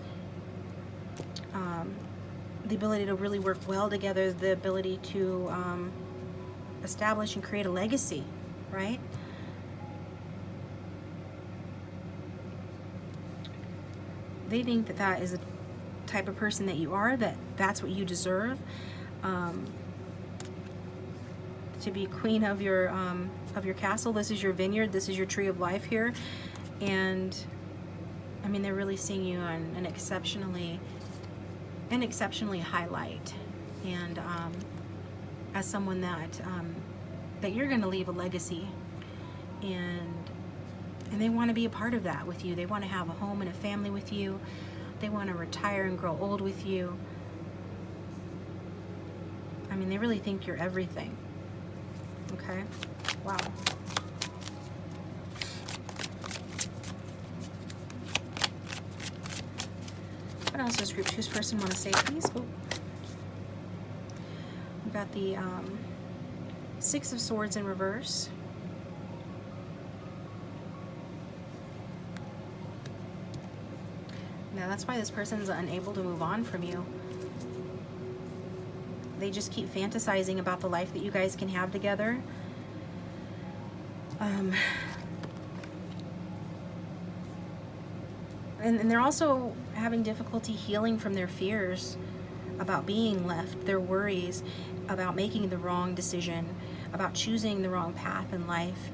the ability to really work well together, the ability to establish and create a legacy, right? They think that that is the type of person that you are, that that's what you deserve, to be queen of your castle. This is your vineyard. This is your tree of life here. And I mean, they're really seeing you on an exceptionally high light, and as someone that you're going to leave a legacy, and they want to be a part of that with you. They want to have a home and a family with you. They want to retire and grow old with you. I mean, they really think you're everything. Okay? Wow. What else does Group 2's person want to say, please? Oh. We've got the Six of Swords in reverse. Now that's why this person's unable to move on from you. They just keep fantasizing about the life that you guys can have together. And they're also having difficulty healing from their fears about being left, their worries about making the wrong decision, about choosing the wrong path in life,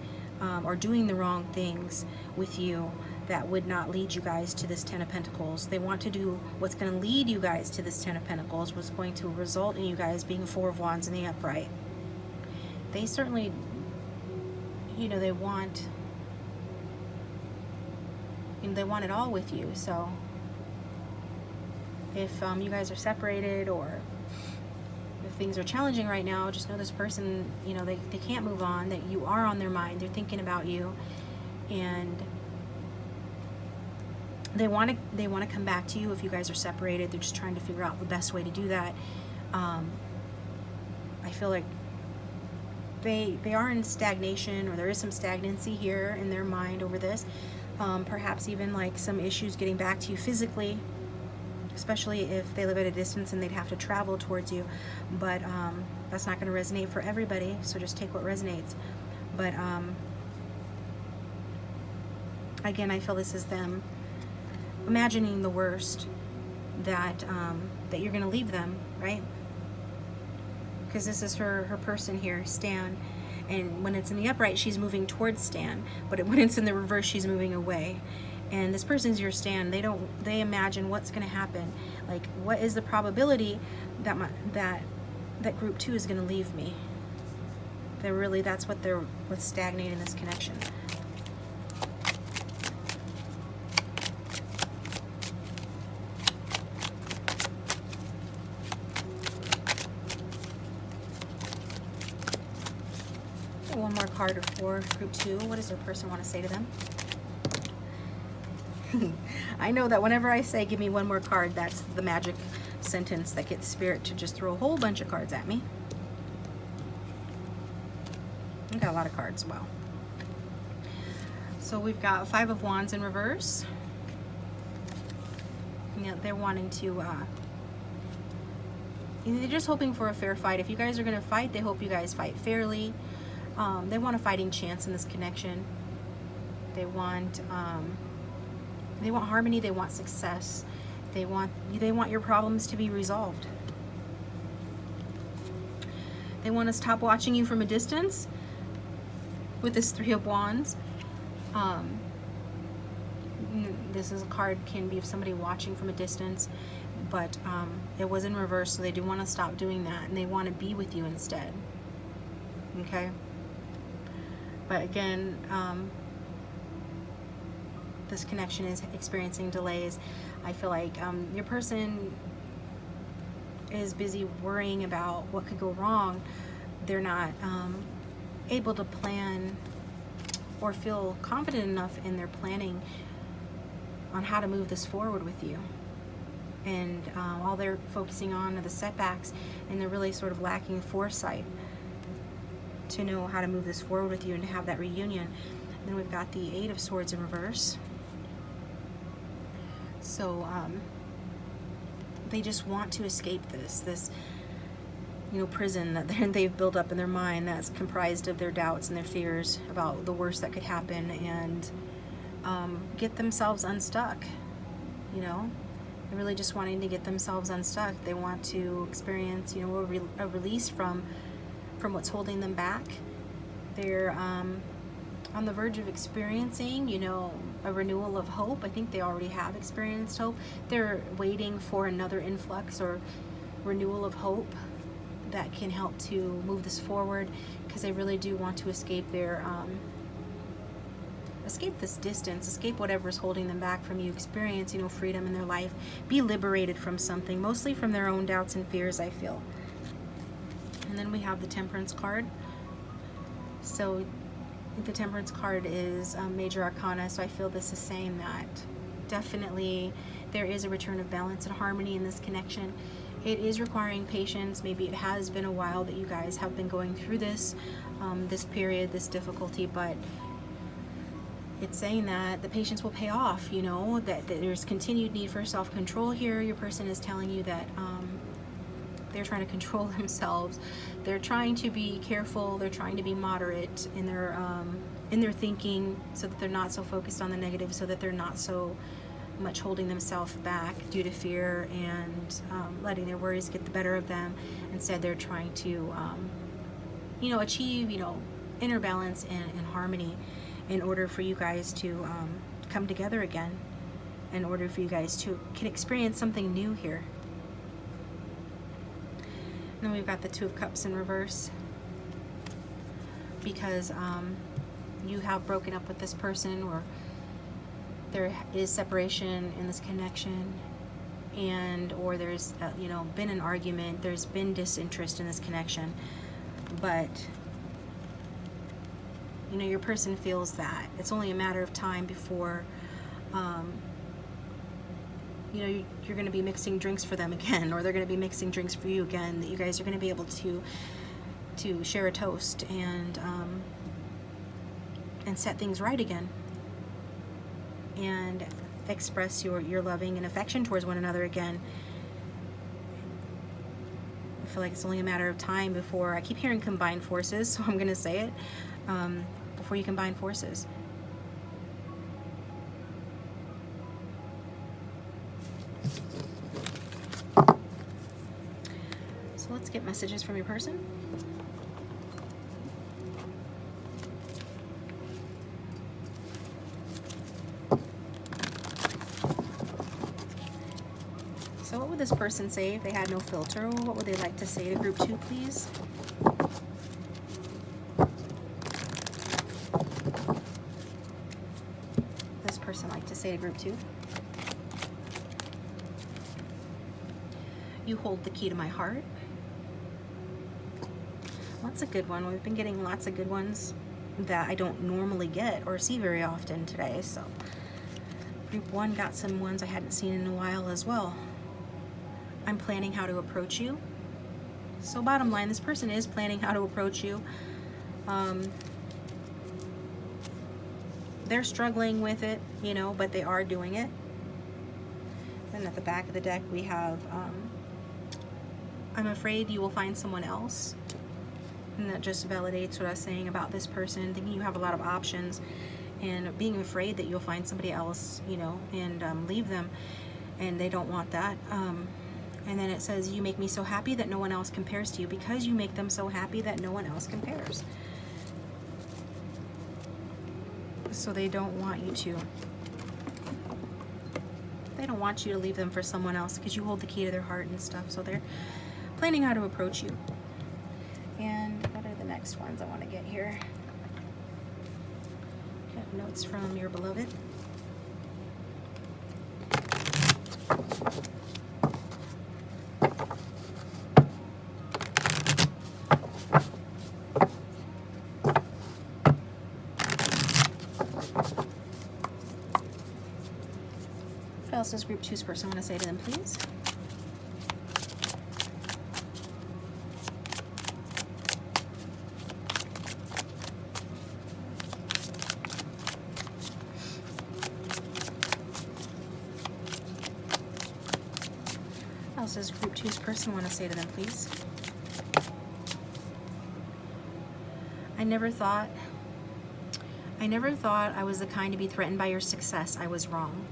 or doing the wrong things with you that would not lead you guys to this Ten of Pentacles. They want to do what's going to lead you guys to this Ten of Pentacles, what's going to result in you guys being a Four of Wands in the upright. They certainly, you know, they want it all with you. So if you guys are separated, or if things are challenging right now, just know this person, you know, they can't move on, that you are on their mind. They're thinking about you, and They want to come back to you if you guys are separated. They're just trying to figure out the best way to do that. I feel like they are in stagnation, or there is some stagnancy here in their mind over this. Perhaps even like some issues getting back to you physically, especially if they live at a distance and they'd have to travel towards you. But that's not going to resonate for everybody, so just take what resonates. But again, I feel this is them imagining the worst, that that you're going to leave them, right? Because this is her person here, Stan, and when it's in the upright, she's moving towards Stan, but when it's in the reverse, she's moving away. And this person's your Stan. They imagine what's going to happen, like what is the probability that that group 2 is going to leave me. That's what's stagnating this connection. One more card for group 2. What does their person want to say to them? I know that whenever I say give me one more card, that's the magic sentence that gets Spirit to just throw a whole bunch of cards at me. We've got a lot of cards. Wow. So we've got 5 of Wands in reverse. You know, they're wanting to they're just hoping for a fair fight. If you guys are going to fight, they hope you guys fight fairly. They want a fighting chance in this connection. They want harmony. They want success. They want your problems to be resolved. They want to stop watching you from a distance with this 3 of Wands. This is a card, can be of somebody watching from a distance, but it was in reverse, so they do want to stop doing that, and they want to be with you instead. Okay? But again, this connection is experiencing delays. I feel like your person is busy worrying about what could go wrong. They're not able to plan or feel confident enough in their planning on how to move this forward with you. And all they're focusing on are the setbacks, and they're really sort of lacking foresight to know how to move this forward with you and to have that reunion. And then we've got the 8 of Swords in reverse. So they just want to escape this prison that they've built up in their mind, that's comprised of their doubts and their fears about the worst that could happen, and get themselves unstuck. They're really just wanting to get themselves unstuck. They want to experience a release from what's holding them back. They're on the verge of experiencing a renewal of hope. I think they already have experienced hope. They're waiting for another influx or renewal of hope that can help to move this forward, because they really do want to escape escape this distance, escape whatever's holding them back from you, experience freedom in their life, be liberated from something, mostly from their own doubts and fears, I feel. And then we have the Temperance card. So the Temperance card is Major Arcana, so I feel this is saying that definitely there is a return of balance and harmony in this connection. It is requiring patience. Maybe it has been a while that you guys have been going through this period, this difficulty, but it's saying that the patience will pay off, that there's continued need for self-control here. Your person is telling you that they're trying to control themselves. They're trying to be careful. They're trying to be moderate in their thinking, so that they're not so focused on the negative, so that they're not so much holding themselves back due to fear and letting their worries get the better of them. Instead, they're trying to achieve inner balance and harmony in order for you guys to come together again, in order for you guys to can experience something new here. And then we've got the 2 of Cups in reverse, because you have broken up with this person, or there is separation in this connection, or there's been an argument, there's been disinterest in this connection, but your person feels that it's only a matter of time before you know, you're going to be mixing drinks for them again, or they're going to be mixing drinks for you again, that you guys are going to be able to share a toast and set things right again, and express your loving and affection towards one another again. I feel like it's only a matter of time before, I keep hearing combine forces, so I'm going to say it, before you combine forces. So let's get messages from your person. So what would this person say if they had no filter? What would they like to say to group 2, please? This person like to say to group 2? You hold the key to my heart. That's a good one. We've been getting lots of good ones that I don't normally get or see very often today. So group 1 got some ones I hadn't seen in a while as well. I'm planning how to approach you. So bottom line, this person is planning how to approach you. They're struggling with it, you know, but they are doing it. Then at the back of the deck we have, I'm afraid you will find someone else. And that just validates what I was saying about this person, thinking you have a lot of options and being afraid that you'll find somebody else, you know, and leave them, and they don't want that. And then it says, you make me so happy that no one else compares to you, because you make them so happy that no one else compares. So they don't want you to. They don't want you to leave them for someone else, because you hold the key to their heart and stuff. So they're planning how to approach you. And what are the next ones I want to get here? Got notes from your beloved. What else does group 2's person want to say to them, please? What else does group 2's person want to say to them, please? I never thought I was the kind to be threatened by your success. I was wrong.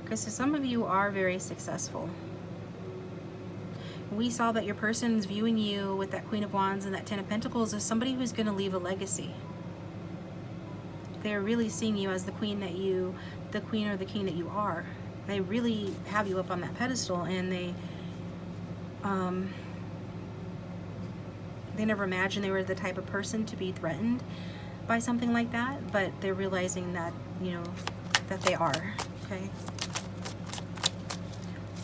Because some of you are very successful. We saw that your person's viewing you with that Queen of Wands and that Ten of Pentacles as somebody who's going to leave a legacy. They're really seeing you as the queen or the king that you are. They really have you up on that pedestal, and they never imagined they were the type of person to be threatened by something like that, but they're realizing that, you know, that they are, okay?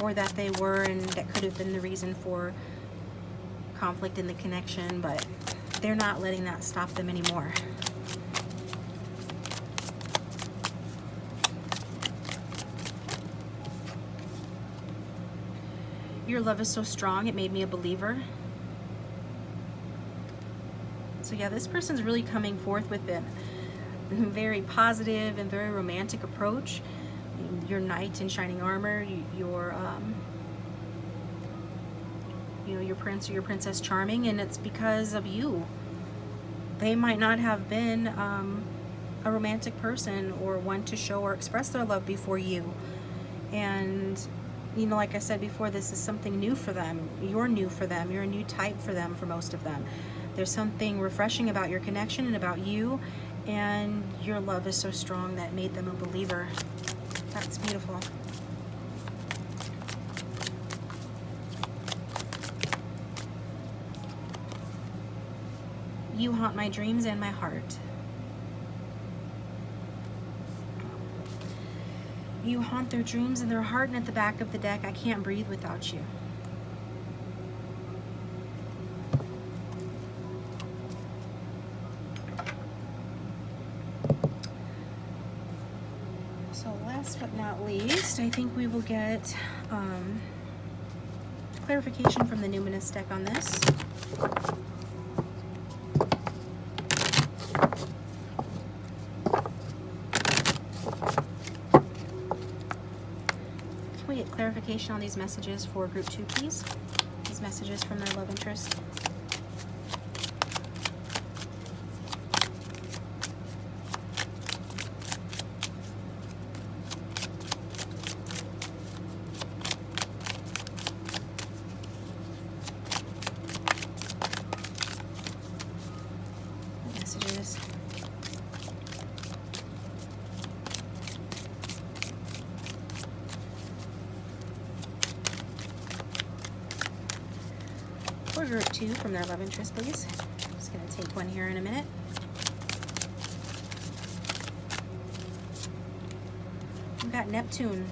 Or that they were, and that could have been the reason for conflict in the connection, but they're not letting that stop them anymore. Your love is so strong, it made me a believer. So yeah, this person's really coming forth with a very positive and very romantic approach. Your knight in shining armor, your your prince or your princess charming, and it's because of you. They might not have been a romantic person or one to show or express their love before you. And you know, like I said before, this is something new for them. You're new for them. You're a new type for them, for most of them. There's something refreshing about your connection and about you, and your love is so strong that made them a believer. That's beautiful. You haunt my dreams and my heart. You haunt their dreams and their heart, and at the back of the deck, I can't breathe without you. So last but not least, Next, I think we will get clarification from the Numinous deck on this. Can we get clarification on these messages for group 2, please? These messages from their love interest. Messages. For group 2 from their love interest, please. I'm just going to take one here in a minute. We've got Neptune.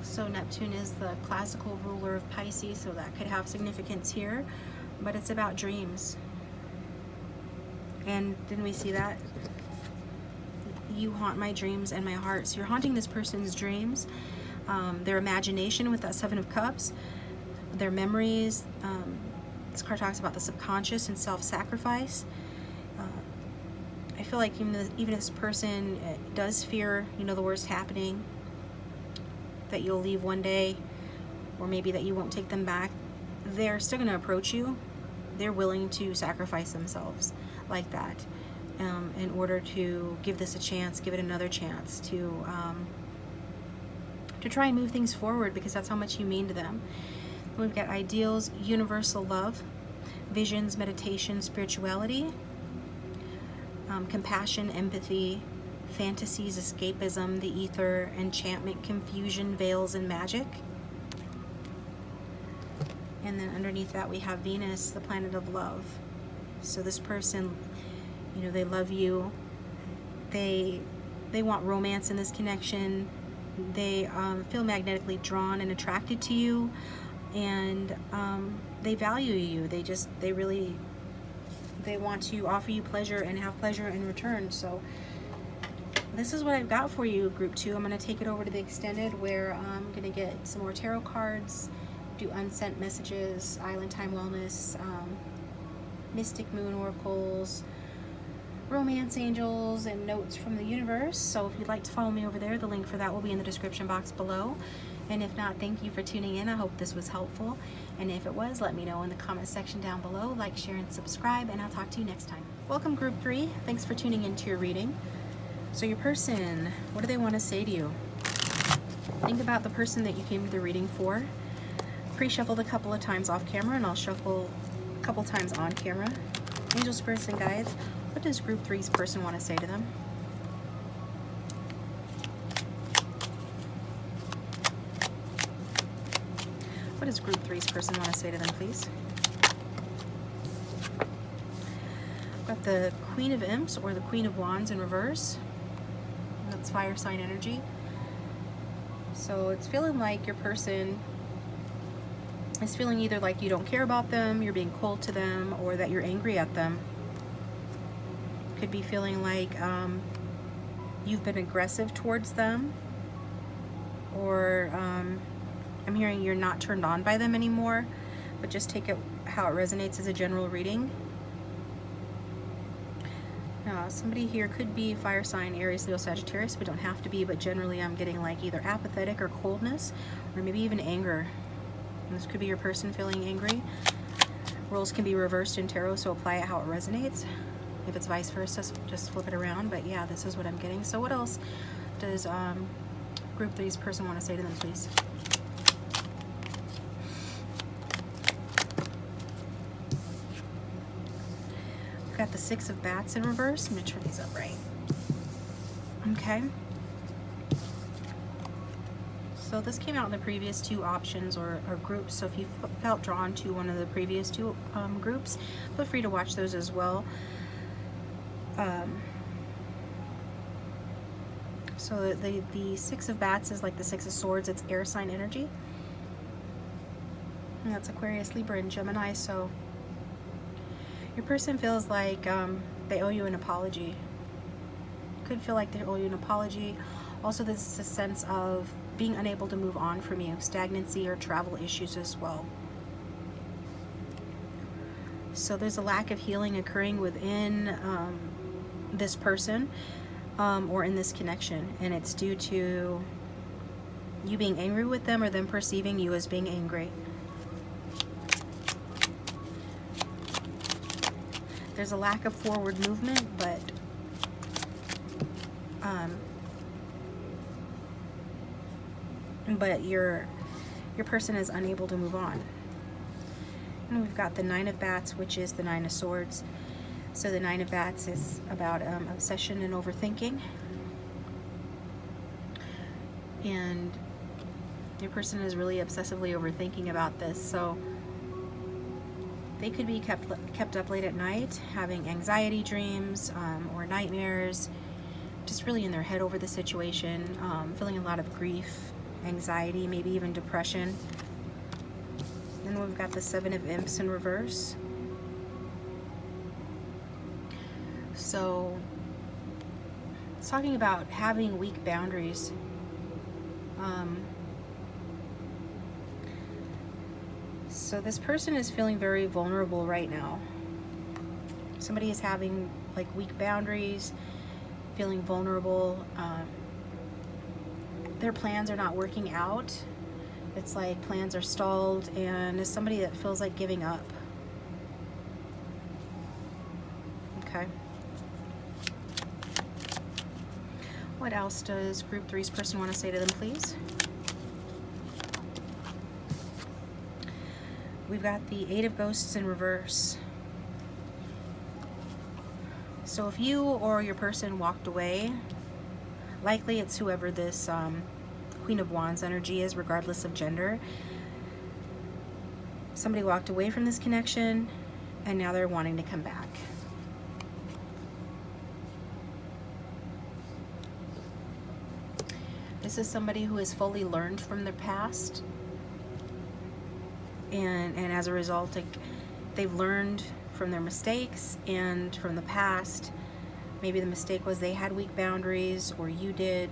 So Neptune is the classical ruler of Pisces, so that could have significance here, but it's about dreams. And didn't we see that? You haunt my dreams and my heart. So you're haunting this person's dreams, their imagination with that 7 of Cups, their memories. This card talks about the subconscious and self-sacrifice. I feel like even if this person does fear, the worst happening, that you'll leave one day, or maybe that you won't take them back, they're still going to approach you. They're willing to sacrifice themselves like that in order to give this a chance, give it another chance to try and move things forward, because that's how much you mean to them. We've got ideals, universal love, visions, meditation, spirituality, compassion, empathy, fantasies, escapism, the ether, enchantment, confusion, veils, and magic. And then underneath that we have Venus, the planet of love. So this person, they love you. They want romance in this connection. They feel magnetically drawn and attracted to you, and they value you. They want to offer you pleasure and have pleasure in return. So this is what I've got for you, group 2. I'm going to take it over to the extended, where I'm going to get some more tarot cards, do unsent messages, island time wellness, mystic moon oracles, romance angels, and notes from the universe. So if you'd like to follow me over there, the link for that will be in the description box below. And if not, thank you for tuning in. I hope this was helpful. And if it was, let me know in the comment section down below. Like, share, and subscribe, and I'll talk to you next time. Welcome, group 3. Thanks for tuning into your reading. So your person, what do they want to say to you? Think about the person that you came to the reading for. Pre-shuffled a couple of times off camera, and I'll shuffle a couple times on camera. Angel, spirits, and guides, what does group 3's person want to say to them? What does group 3's person want to say to them, please? Got the Queen of Imps or the Queen of Wands in reverse. That's fire sign energy. So it's feeling like your person is feeling either like you don't care about them, you're being cold to them, or that you're angry at them. Could be feeling like you've been aggressive towards them, or I'm hearing you're not turned on by them anymore, but just take it how it resonates as a general reading. Somebody here could be fire sign, Aries, Leo, Sagittarius, but don't have to be, but generally I'm getting like either apathetic or coldness, or maybe even anger. And this could be your person feeling angry. Roles can be reversed in tarot, so apply it how it resonates. If it's vice versa, just flip it around. But yeah, this is what I'm getting. So what else does group 3's person want to say to them, please? We've got the 6 of Bats in reverse. I'm going to turn these up right. Okay. So this came out in the previous 2 options or groups, so if you felt drawn to one of the previous 2 groups, feel free to watch those as well. So the 6 of Bats is like the 6 of Swords. It's air sign energy. And that's Aquarius, Libra, and Gemini. So your person feels like they owe you an apology. Could feel like they owe you an apology, Also, this is a sense of being unable to move on from you, stagnancy or travel issues as well. So there's a lack of healing occurring within this person or in this connection, and it's due to you being angry with them or them perceiving you as being angry. There's a lack of forward movement, but your person is unable to move on. And we've got the Nine of Bats, which is the Nine of Swords. So the Nine of Bats is about obsession and overthinking. And your person is really obsessively overthinking about this. So they could be kept up late at night, having anxiety dreams or nightmares, just really in their head over the situation, feeling a lot of grief, anxiety, maybe even depression. Then we've got the Seven of Imps in reverse. So it's talking about having weak boundaries. So this person is feeling very vulnerable right now. Somebody is having like weak boundaries, feeling vulnerable. Their plans are not working out. It's like plans are stalled, and is somebody that feels like giving up. Okay. What else does Group 3's person want to say to them, please? We've got the Eight of Ghosts in reverse. So if you or your person walked away, likely it's whoever this Queen of Wands energy is, regardless of gender. Somebody walked away from this connection, and now they're wanting to come back. This is somebody who has fully learned from their past, and as a result, they've learned from their mistakes and from the past. Maybe the mistake was they had weak boundaries, or you did,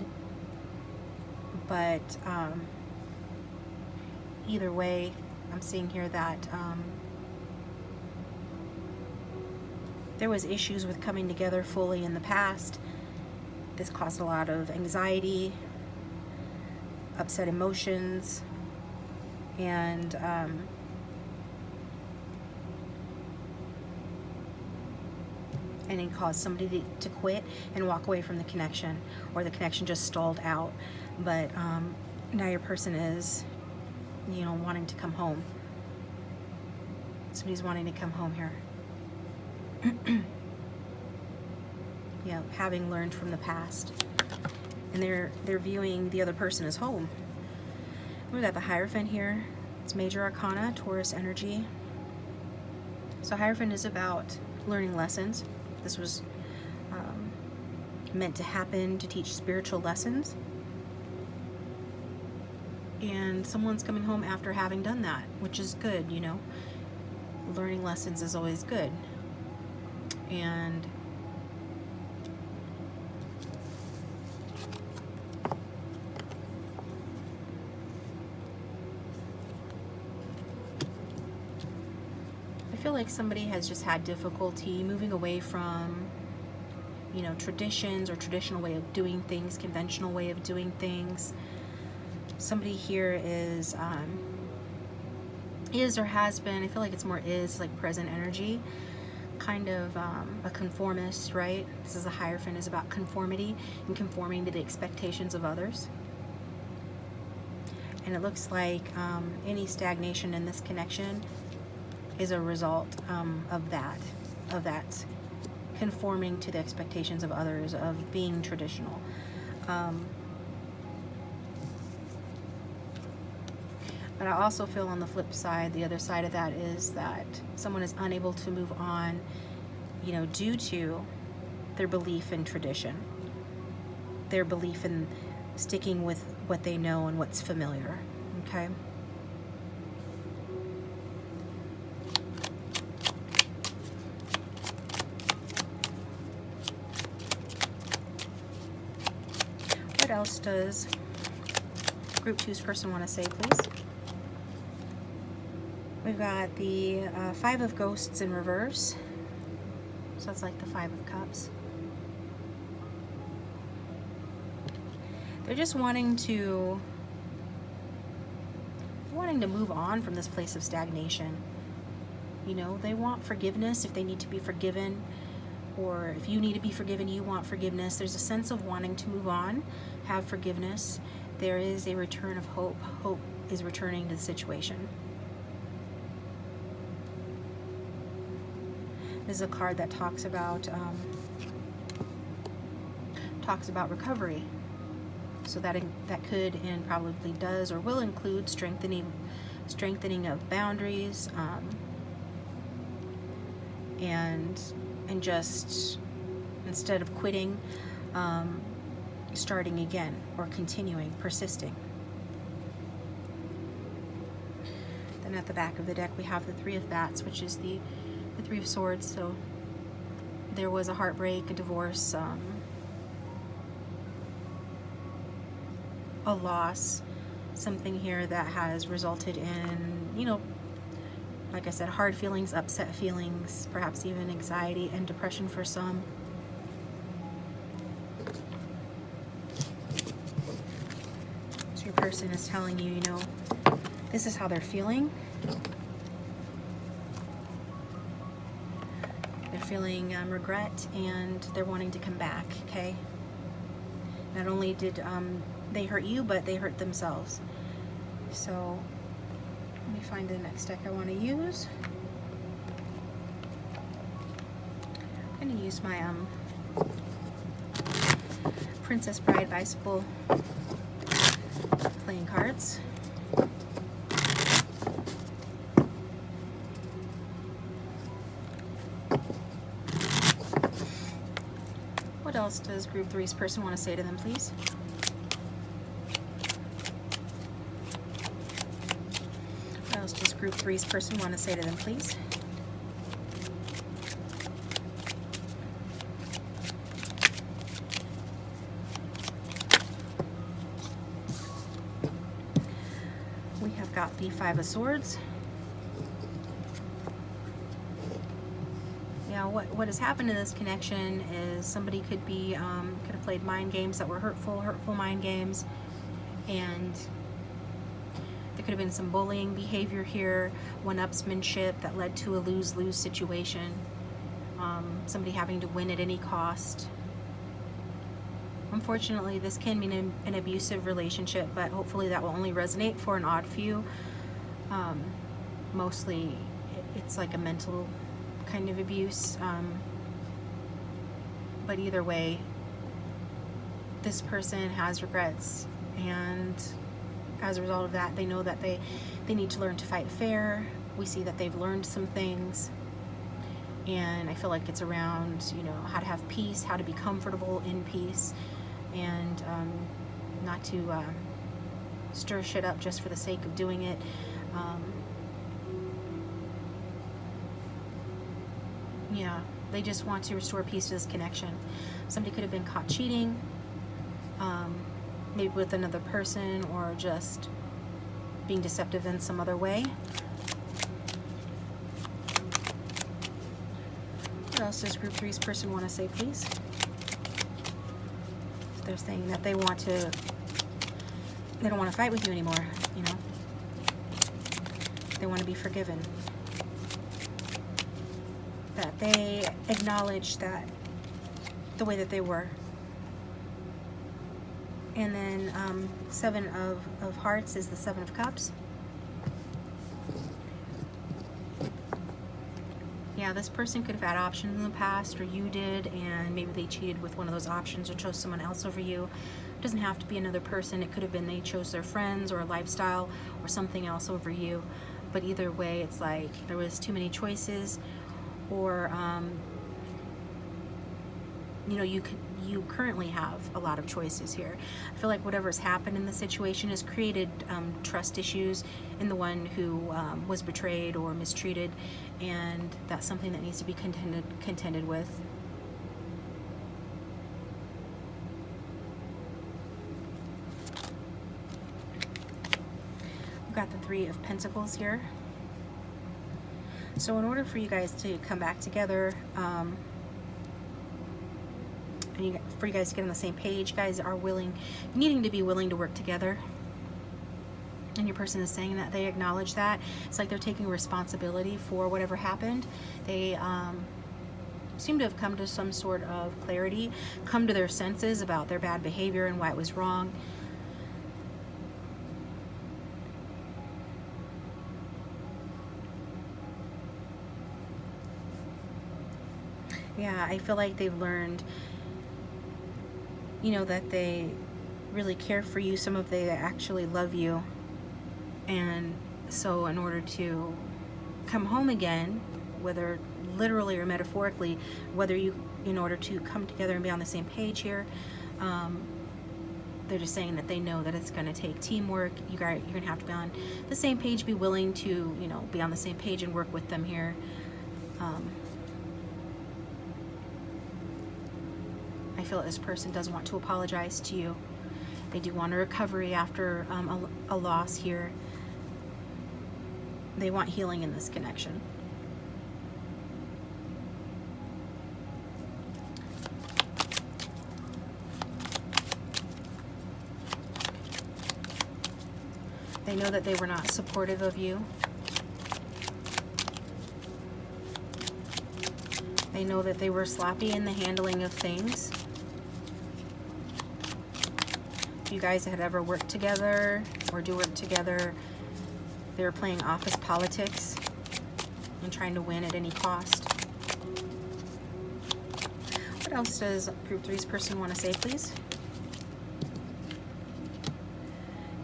but either way, I'm seeing here that there was issues with coming together fully in the past. This caused a lot of anxiety, upset emotions, and it caused somebody to quit and walk away from the connection, or the connection just stalled out. But now your person is, wanting to come home. Somebody's wanting to come home here. Having learned from the past, and they're viewing the other person as home. We've got the Hierophant here. It's major arcana, Taurus energy. So Hierophant is about learning lessons. This was meant to happen to teach spiritual lessons. And someone's coming home after having done that, which is good, Learning lessons is always good. And I feel like somebody has just had difficulty moving away from, traditions or traditional way of doing things, conventional way of doing things. Somebody here is or has been, I feel like it's more is, like present energy, kind of a conformist, right? This is a Hierophant, is about conformity and conforming to the expectations of others. And it looks like any stagnation in this connection is a result of that conforming to the expectations of others, of being traditional. But I also feel on the flip side, the other side of that is that someone is unable to move on, due to their belief in tradition, their belief in sticking with what they know and what's familiar, okay? What else does group 2's person want to say, please? We've got the 5 of Ghosts in reverse. So it's like the 5 of Cups. They're just wanting to move on from this place of stagnation. You know, they want forgiveness if they need to be forgiven, or if you need to be forgiven, you want forgiveness. There's a sense of wanting to move on, have forgiveness. There is a return of hope. Hope is returning to the situation. This is a card that talks about recovery. So that could and probably does or will include strengthening of boundaries, and just instead of quitting, starting again or continuing, persisting. Then at the back of the deck we have the 3 of Bats, which is the 3 of Swords. So there was a heartbreak, a divorce, a loss, something here that has resulted in, you know, like I said, hard feelings, upset feelings, perhaps even anxiety and depression for some. So your person is telling you, you know, this is how they're feeling. They're feeling regret, and they're wanting to come back, okay? Not only did they hurt you, but they hurt themselves. So let me find the next deck I want to use. I'm going to use my Princess Bride Bicycle playing cards. What else does Group 3's person want to say to them, please? What else does Group 3's person want to say to them, please? We have got the 5 of Swords. Now, what has happened in this connection is somebody could have played mind games that were hurtful mind games, and there could have been some bullying behavior here, one-upsmanship that led to a lose-lose situation, somebody having to win at any cost. Unfortunately, this can mean an abusive relationship, but hopefully that will only resonate for an odd few. Mostly it's like a mental kind of abuse, but either way, this person has regrets, and as a result of that, they know that they need to learn to fight fair. We see that they've learned some things, and I feel like it's around, you know, how to have peace, how to be comfortable in peace, and not to stir shit up just for the sake of doing it. Yeah, they just want to restore peace to this connection. Somebody could have been caught cheating, maybe with another person, or just being deceptive in some other way. What else does Group 3's person want to say, please? They're saying that they don't want to fight with you anymore, you know. They want to be forgiven. That they acknowledge that the way that they were. And then 7 of Hearts is the 7 of Cups. Yeah, this person could have had options in the past, or you did, and maybe they cheated with one of those options or chose someone else over you. It doesn't have to be another person. It could have been they chose their friends or a lifestyle or something else over you. But either way, it's like there was too many choices, or you know, you currently have a lot of choices here. I feel like whatever's happened in the situation has created trust issues in the one who was betrayed or mistreated, and that's something that needs to be contended with. got the Three of Pentacles here. So in order for you guys to come back together, and for you guys to get on the same page, you guys are needing to be willing to work together. And your person is saying that they acknowledge that. It's like they're taking responsibility for whatever happened. They seem to have come to some sort of clarity, come to their senses about their bad behavior and why it was wrong. Yeah, I feel like they've learned, you know, that they really care for you. Some of they actually love you. And so in order to come home again, whether literally or metaphorically, in order to come together and be on the same page here, they're just saying that they know that it's going to take teamwork. You're going to have to be on the same page, be willing to, you know, be on the same page and work with them here. I feel that this person does want to apologize to you. They do want a recovery after a loss here. They want healing in this connection. They know that they were not supportive of you. They know that they were sloppy in the handling of things. If you guys had ever worked together or do work together, they were playing office politics and trying to win at any cost. What else does Group 3's person want to say, please?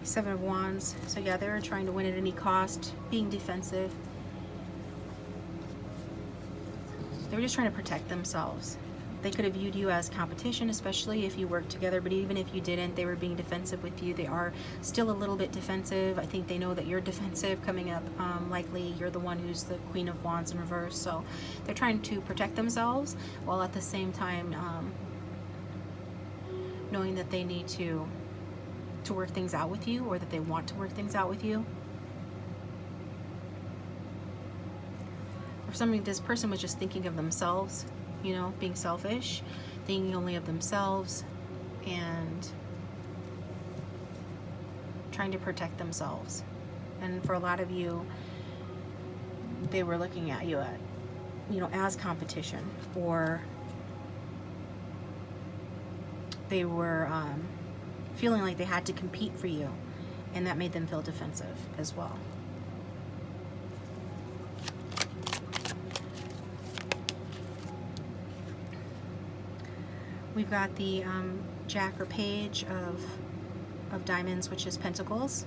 Seven of Wands. So yeah, they were trying to win at any cost, being defensive. They were just trying to protect themselves. They could have viewed you as competition, especially if you worked together, but even if you didn't, they were being defensive with you. They are still a little bit defensive. I think they know that you're defensive coming up. Likely you're the one who's the Queen of Wands in reverse. So they're trying to protect themselves while at the same time knowing that they need to work things out with you, or that they want to work things out with you. Or something, this person was just thinking of themselves, you know, being selfish, thinking only of themselves, and trying to protect themselves. And for a lot of you, they were looking at you as competition, or they were feeling like they had to compete for you, and that made them feel defensive as well. We've got the Jack or Page of Diamonds, which is Pentacles.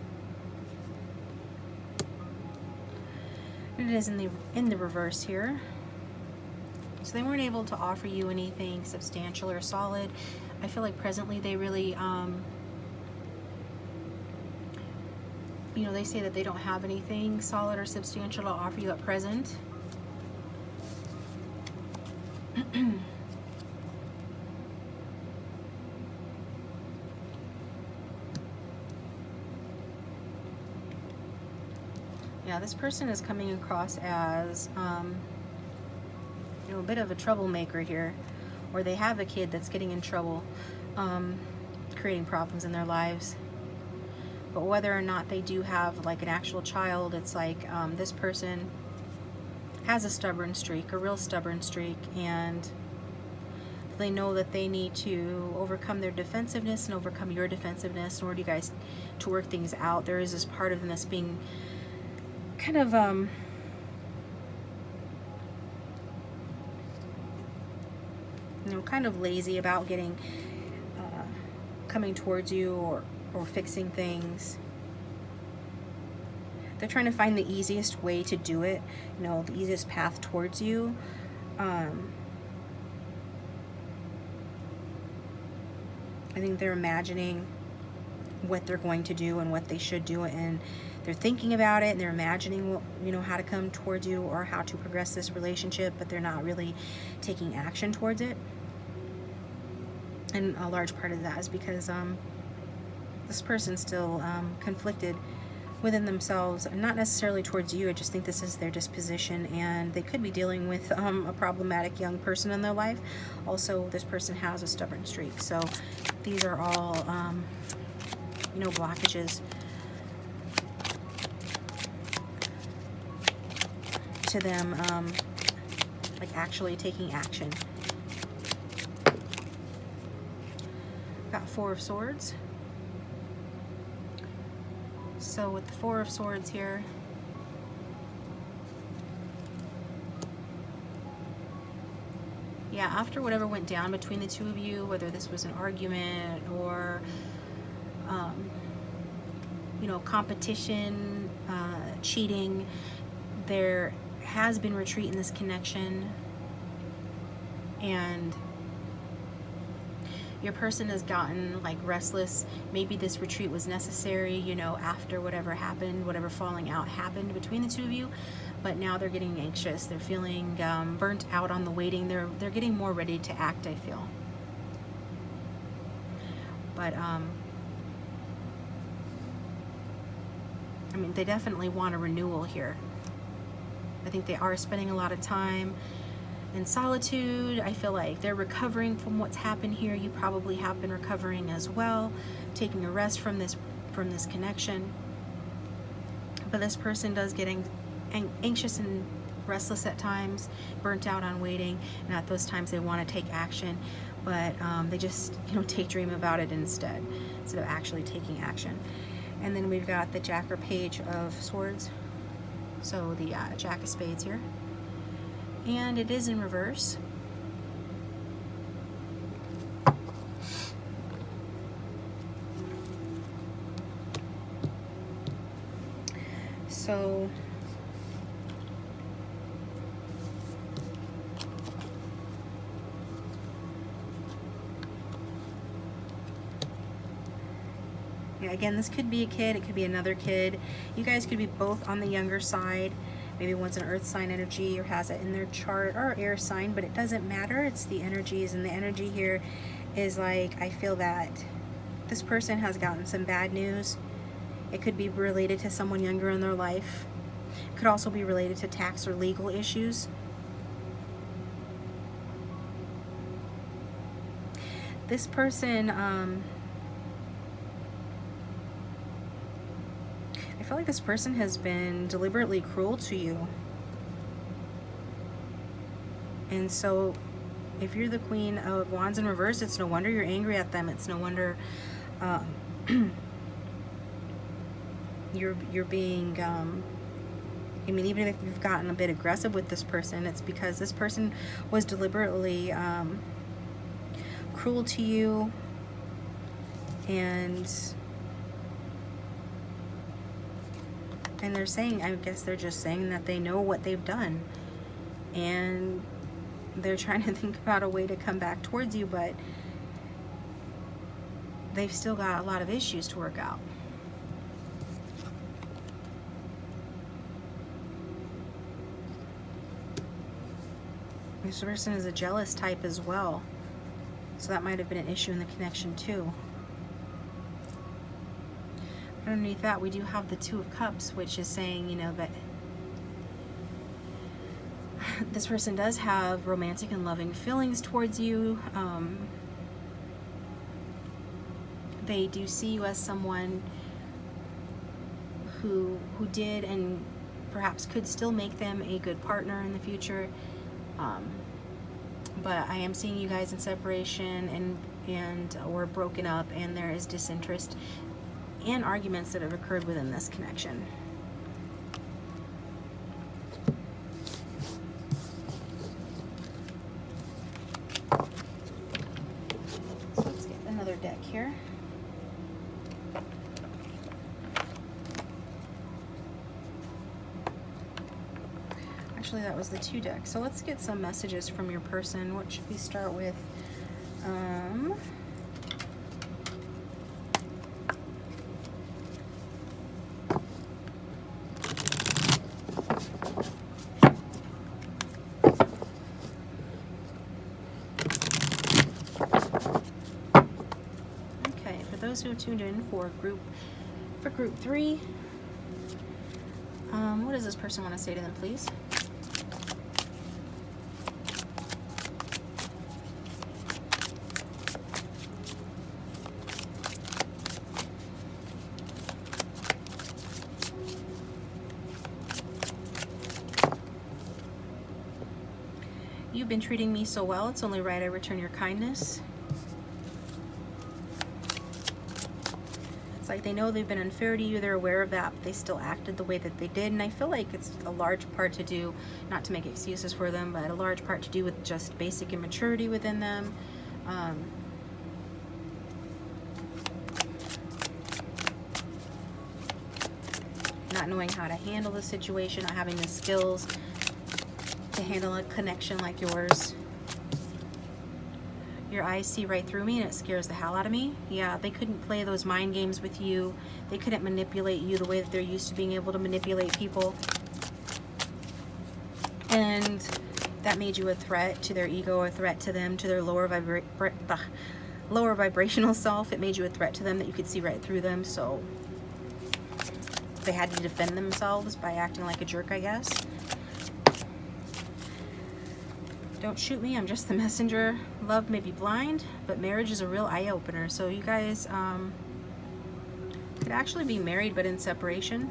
And it is in the reverse here. So they weren't able to offer you anything substantial or solid. I feel like presently they really, they say that they don't have anything solid or substantial to offer you at present. Yeah, this person is coming across as, a bit of a troublemaker here, or they have a kid that's getting in trouble, creating problems in their lives. But whether or not they do have like an actual child, it's like this person has a stubborn streak, a real stubborn streak, and they know that they need to overcome their defensiveness and overcome your defensiveness in order for you guys to work things out. There is this part of them that's being kind of kind of lazy about coming towards you or fixing things. They're trying to find the easiest way to do it, the easiest path towards you. I think they're imagining what they're going to do and what they should do, and they're thinking about it, and they're imagining how to come towards you or how to progress this relationship, but they're not really taking action towards it. And a large part of that is because this person's still conflicted within themselves, not necessarily towards you. I just think this is their disposition, and they could be dealing with a problematic young person in their life. Also, this person has a stubborn streak. So these are all, you know, blockages to them, like actually taking action. Got Four of Swords. So with the Four of Swords here, yeah, after whatever went down between the two of you, whether this was an argument or, you know, competition, cheating, there has been retreat in this connection, and your person has gotten like restless. Maybe this retreat was necessary, you know, after whatever happened, whatever falling out happened between the two of you. But now they're getting anxious. They're feeling burnt out on the waiting. They're getting more ready to act, I feel. But I mean, they definitely want a renewal here. I think they are spending a lot of time in solitude. I feel like they're recovering from what's happened here. You probably have been recovering as well, taking a rest from this connection. But this person does get anxious and restless at times, burnt out on waiting, and at those times they want to take action, but they just, you know, daydream about it instead of actually taking action. And then we've got the Jack or Page of Swords, so the Jack of Spades here. And it is in reverse. So yeah, again, this could be a kid, it could be another kid. You guys could be both on the younger side. Maybe one's an earth sign energy or has it in their chart, or air sign, but it doesn't matter. It's the energies, and the energy here is like, I feel that this person has gotten some bad news. It could be related to someone younger in their life. It could also be related to tax or legal issues. This person, I feel like this person has been deliberately cruel to you. And so if you're the Queen of Wands in reverse, it's no wonder you're angry at them. It's no wonder you're being, I mean, even if you've gotten a bit aggressive with this person, it's because this person was deliberately cruel to you, and they're saying, I guess they're just saying that they know what they've done, and they're trying to think about a way to come back towards you, but they've still got a lot of issues to work out. This person is a jealous type as well, so that might have been an issue in the connection too. Underneath that, we do have the Two of Cups, which is saying, you know, that this person does have romantic and loving feelings towards you. They do see you as someone who did and perhaps could still make them a good partner in the future. But I am seeing you guys in separation and or broken up, and there is disinterest and arguments that have occurred within this connection. So let's get another deck here. Actually, that was the 2 decks. So let's get some messages from your person. What should we start with? Okay, for those who tuned in for group 3, What does this person want to say to them, please? You've been treating me so well, it's only right I return your kindness. It's like they know they've been unfair to you, they're aware of that, but they still acted the way that they did. And I feel like it's a large part to do, not to make excuses for them, but a large part to do with just basic immaturity within them. Not knowing how to handle the situation, not having the skills to handle a connection like yours. Your eyes see right through me and it scares the hell out of me. Yeah, they couldn't play those mind games with you. They couldn't manipulate you the way that they're used to being able to manipulate people. And that made you a threat to their ego, a threat to them, to their lower vibrational self. It made you a threat to them that you could see right through them. So they had to defend themselves by acting like a jerk, I guess. Don't shoot me, I'm just the messenger. Love may be blind, but marriage is a real eye-opener. So you guys could actually be married but in separation.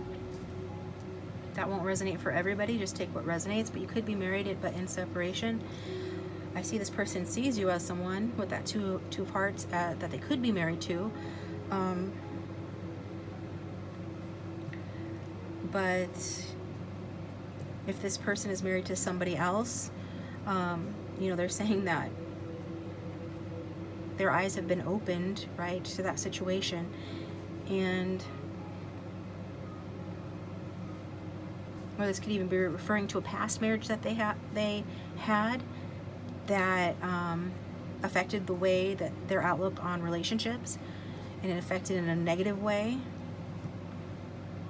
That won't resonate for everybody, just take what resonates, but you could be married but in separation. I see this person sees you as someone with that two of hearts that they could be married to. But if this person is married to somebody else, you know, they're saying that their eyes have been opened, right, to that situation. And or this could even be referring to a past marriage that they had that affected the way that their outlook on relationships, and it affected in a negative way.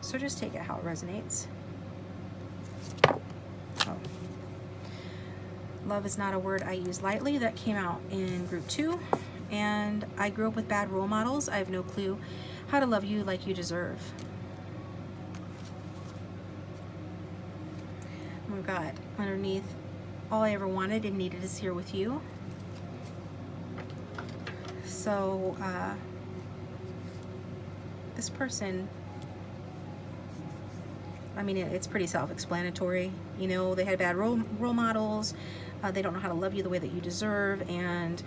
So just take it how it resonates. Oh. Love is not a word I use lightly. That came out in group 2. And I grew up with bad role models. I have no clue how to love you like you deserve. We've got underneath, all I ever wanted and needed is here with you. So this person, I mean, it's pretty self-explanatory. You know, they had bad role models. They don't know how to love you the way that you deserve. And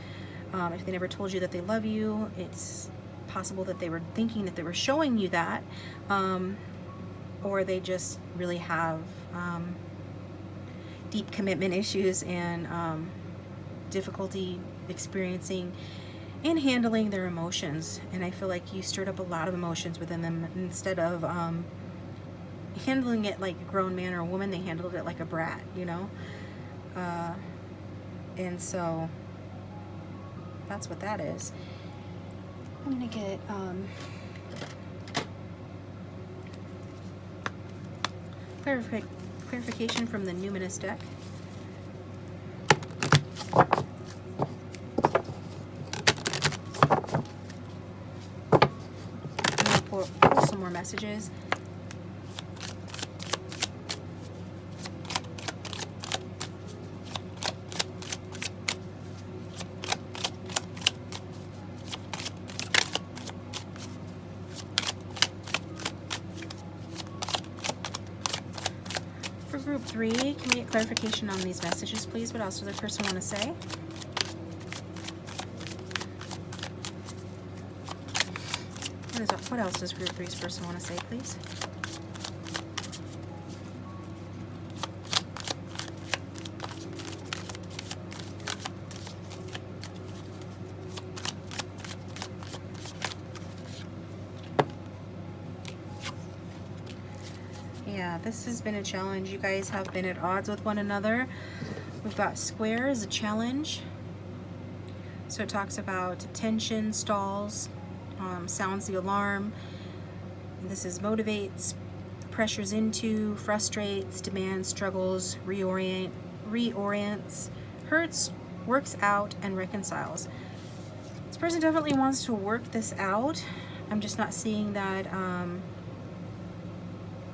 if they never told you that they love you, it's possible that they were thinking that they were showing you that. Or they just really have deep commitment issues and difficulty experiencing and handling their emotions. And I feel like you stirred up a lot of emotions within them. Instead of handling it like a grown man or a woman, they handled it like a brat, you know? And so that's what that is. I'm gonna get clarification from the Numinous deck. I'm gonna pull some more messages. Group 3, can we get clarification on these messages, please? What else does the person want to say? What else does group 3's person want to say, please? Yeah, this has been a challenge. You guys have been at odds with one another. We've got square as a challenge. So it talks about tension, stalls, sounds the alarm. And this is motivates, pressures into, frustrates, demands, struggles, reorients, hurts, works out, and reconciles. This person definitely wants to work this out. I'm just not seeing that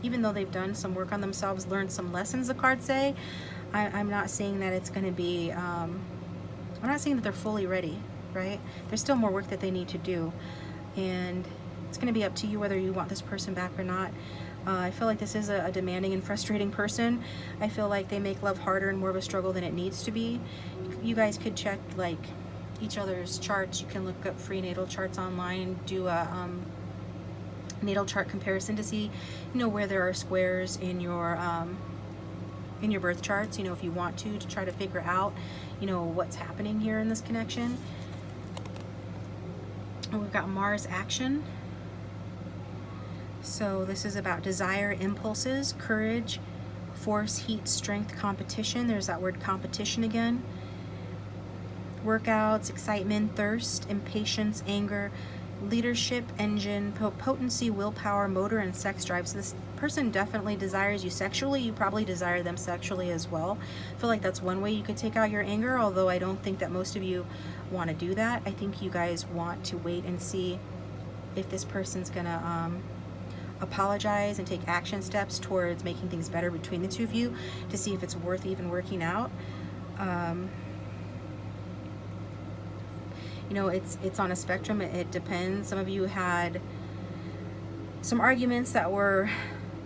even though they've done some work on themselves, learned some lessons, the cards say, I'm not saying that it's going to be, I'm not saying that they're fully ready, right? There's still more work that they need to do, and it's going to be up to you whether you want this person back or not. I feel like this is a demanding and frustrating person. I feel like they make love harder and more of a struggle than it needs to be. You guys could check like each other's charts. You can look up free natal charts online and do a natal chart comparison to see, you know, where there are squares in your birth charts, you know, if you want to try to figure out, you know, what's happening here in this connection. And we've got Mars action. So this is about desire, impulses, courage, force, heat, strength, competition. There's that word competition again. Workouts, excitement, thirst, impatience, anger, leadership, engine, potency, willpower, motor, and sex drive. So this person definitely desires you sexually. You probably desire them sexually as well. I feel like that's one way you could take out your anger, although I don't think that most of you want to do that. I think you guys want to wait and see if this person's gonna apologize and take action steps towards making things better between the two of you to see if it's worth even working out. You know, it's on a spectrum. It depends. Some of you had some arguments that were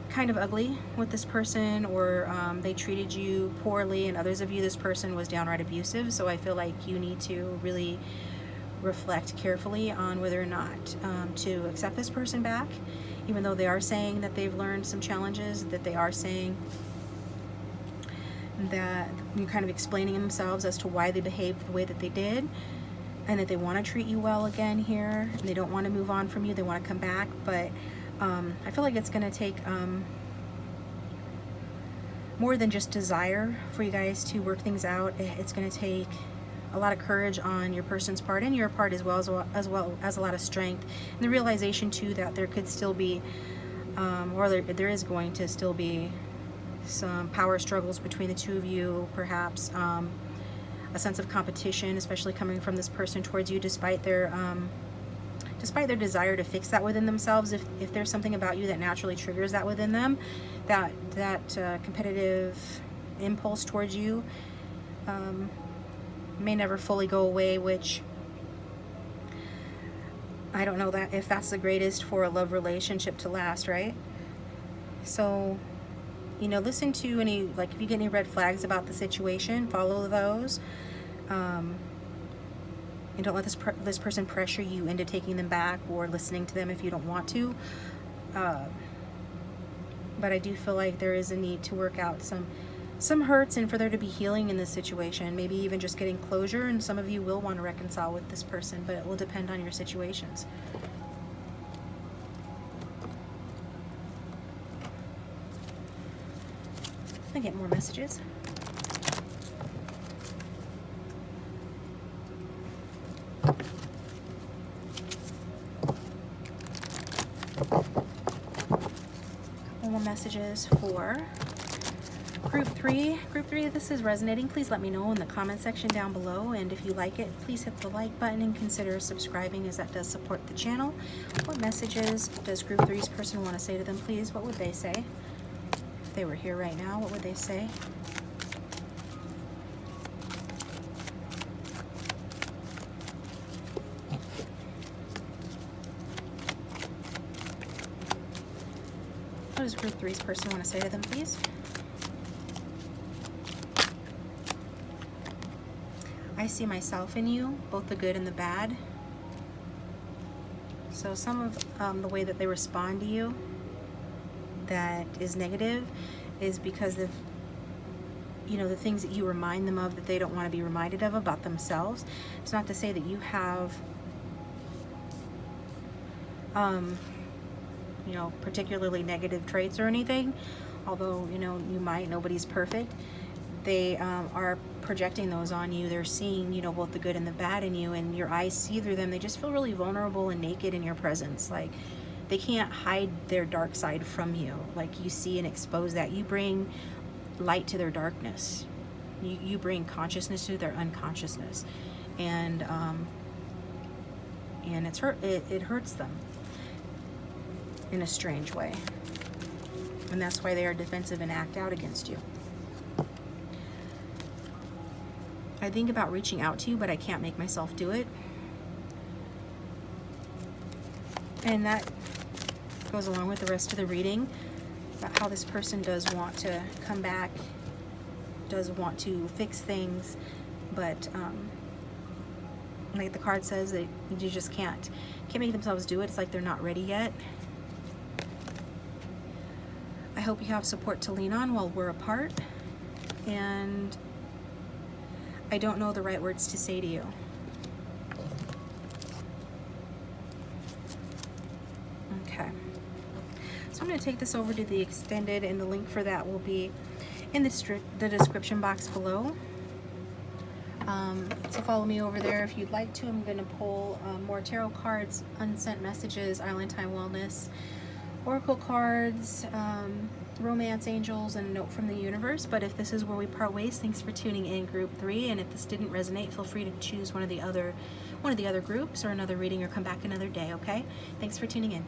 kind of ugly with this person, or they treated you poorly, and others of you, this person was downright abusive. So I feel like you need to really reflect carefully on whether or not to accept this person back, even though they are saying that they've learned some challenges, that they are saying that you're kind of explaining themselves as to why they behaved the way that they did, and that they want to treat you well again here, and they don't want to move on from you, they want to come back. But I feel like it's going to take more than just desire for you guys to work things out. It's going to take a lot of courage on your person's part and your part, as well as a lot of strength, and the realization too that there could still be or there is going to still be some power struggles between the two of you, perhaps a sense of competition, especially coming from this person towards you, despite their desire to fix that within themselves. If there's something about you that naturally triggers that within them, that competitive impulse towards you may never fully go away, which I don't know that if that's the greatest for a love relationship to last, right? So, you know, listen to any, like, if you get any red flags about the situation, follow those. And don't let this person pressure you into taking them back or listening to them if you don't want to. But I do feel like there is a need to work out some hurts, and for there to be healing in this situation, maybe even just getting closure. And some of you will want to reconcile with this person, but it will depend on your situations. I get more messages. Couple more messages for Group 3. Group 3, if this is resonating, please let me know in the comment section down below. And if you like it, please hit the like button and consider subscribing, as that does support the channel. What messages does Group 3's person want to say to them, please? What would they say? If they were here right now, what would they say? What does Group 3's person want to say to them, please? I see myself in you, both the good and the bad. So some of the way that they respond to you that is negative is because of, you know, the things that you remind them of that they don't want to be reminded of about themselves. It's not to say that you have you know, particularly negative traits or anything, although, you know, you might, nobody's perfect. They are projecting those on you. They're seeing, you know, both the good and the bad in you, and your eyes see through them. They just feel really vulnerable and naked in your presence. Like, they can't hide their dark side from you. Like, you see and expose that. You bring light to their darkness. You bring consciousness to their unconsciousness, and it hurts them in a strange way. And that's why they are defensive and act out against you. I think about reaching out to you, but I can't make myself do it. And that goes along with the rest of the reading about how this person does want to come back, does want to fix things, but like the card says, that you just can't make themselves do it. It's like they're not ready yet. I hope you have support to lean on while we're apart, and I don't know the right words to say to you. Okay. So I'm going to take this over to the extended, and the link for that will be in the description box below. So follow me over there if you'd like to. I'm going to pull more tarot cards, unsent messages, Island Time Wellness, oracle cards, romance angels, and a note from the universe. But if this is where we part ways, thanks for tuning in, group 3. And if this didn't resonate, feel free to choose one of the other groups or another reading, or come back another day. Okay? Thanks for tuning in.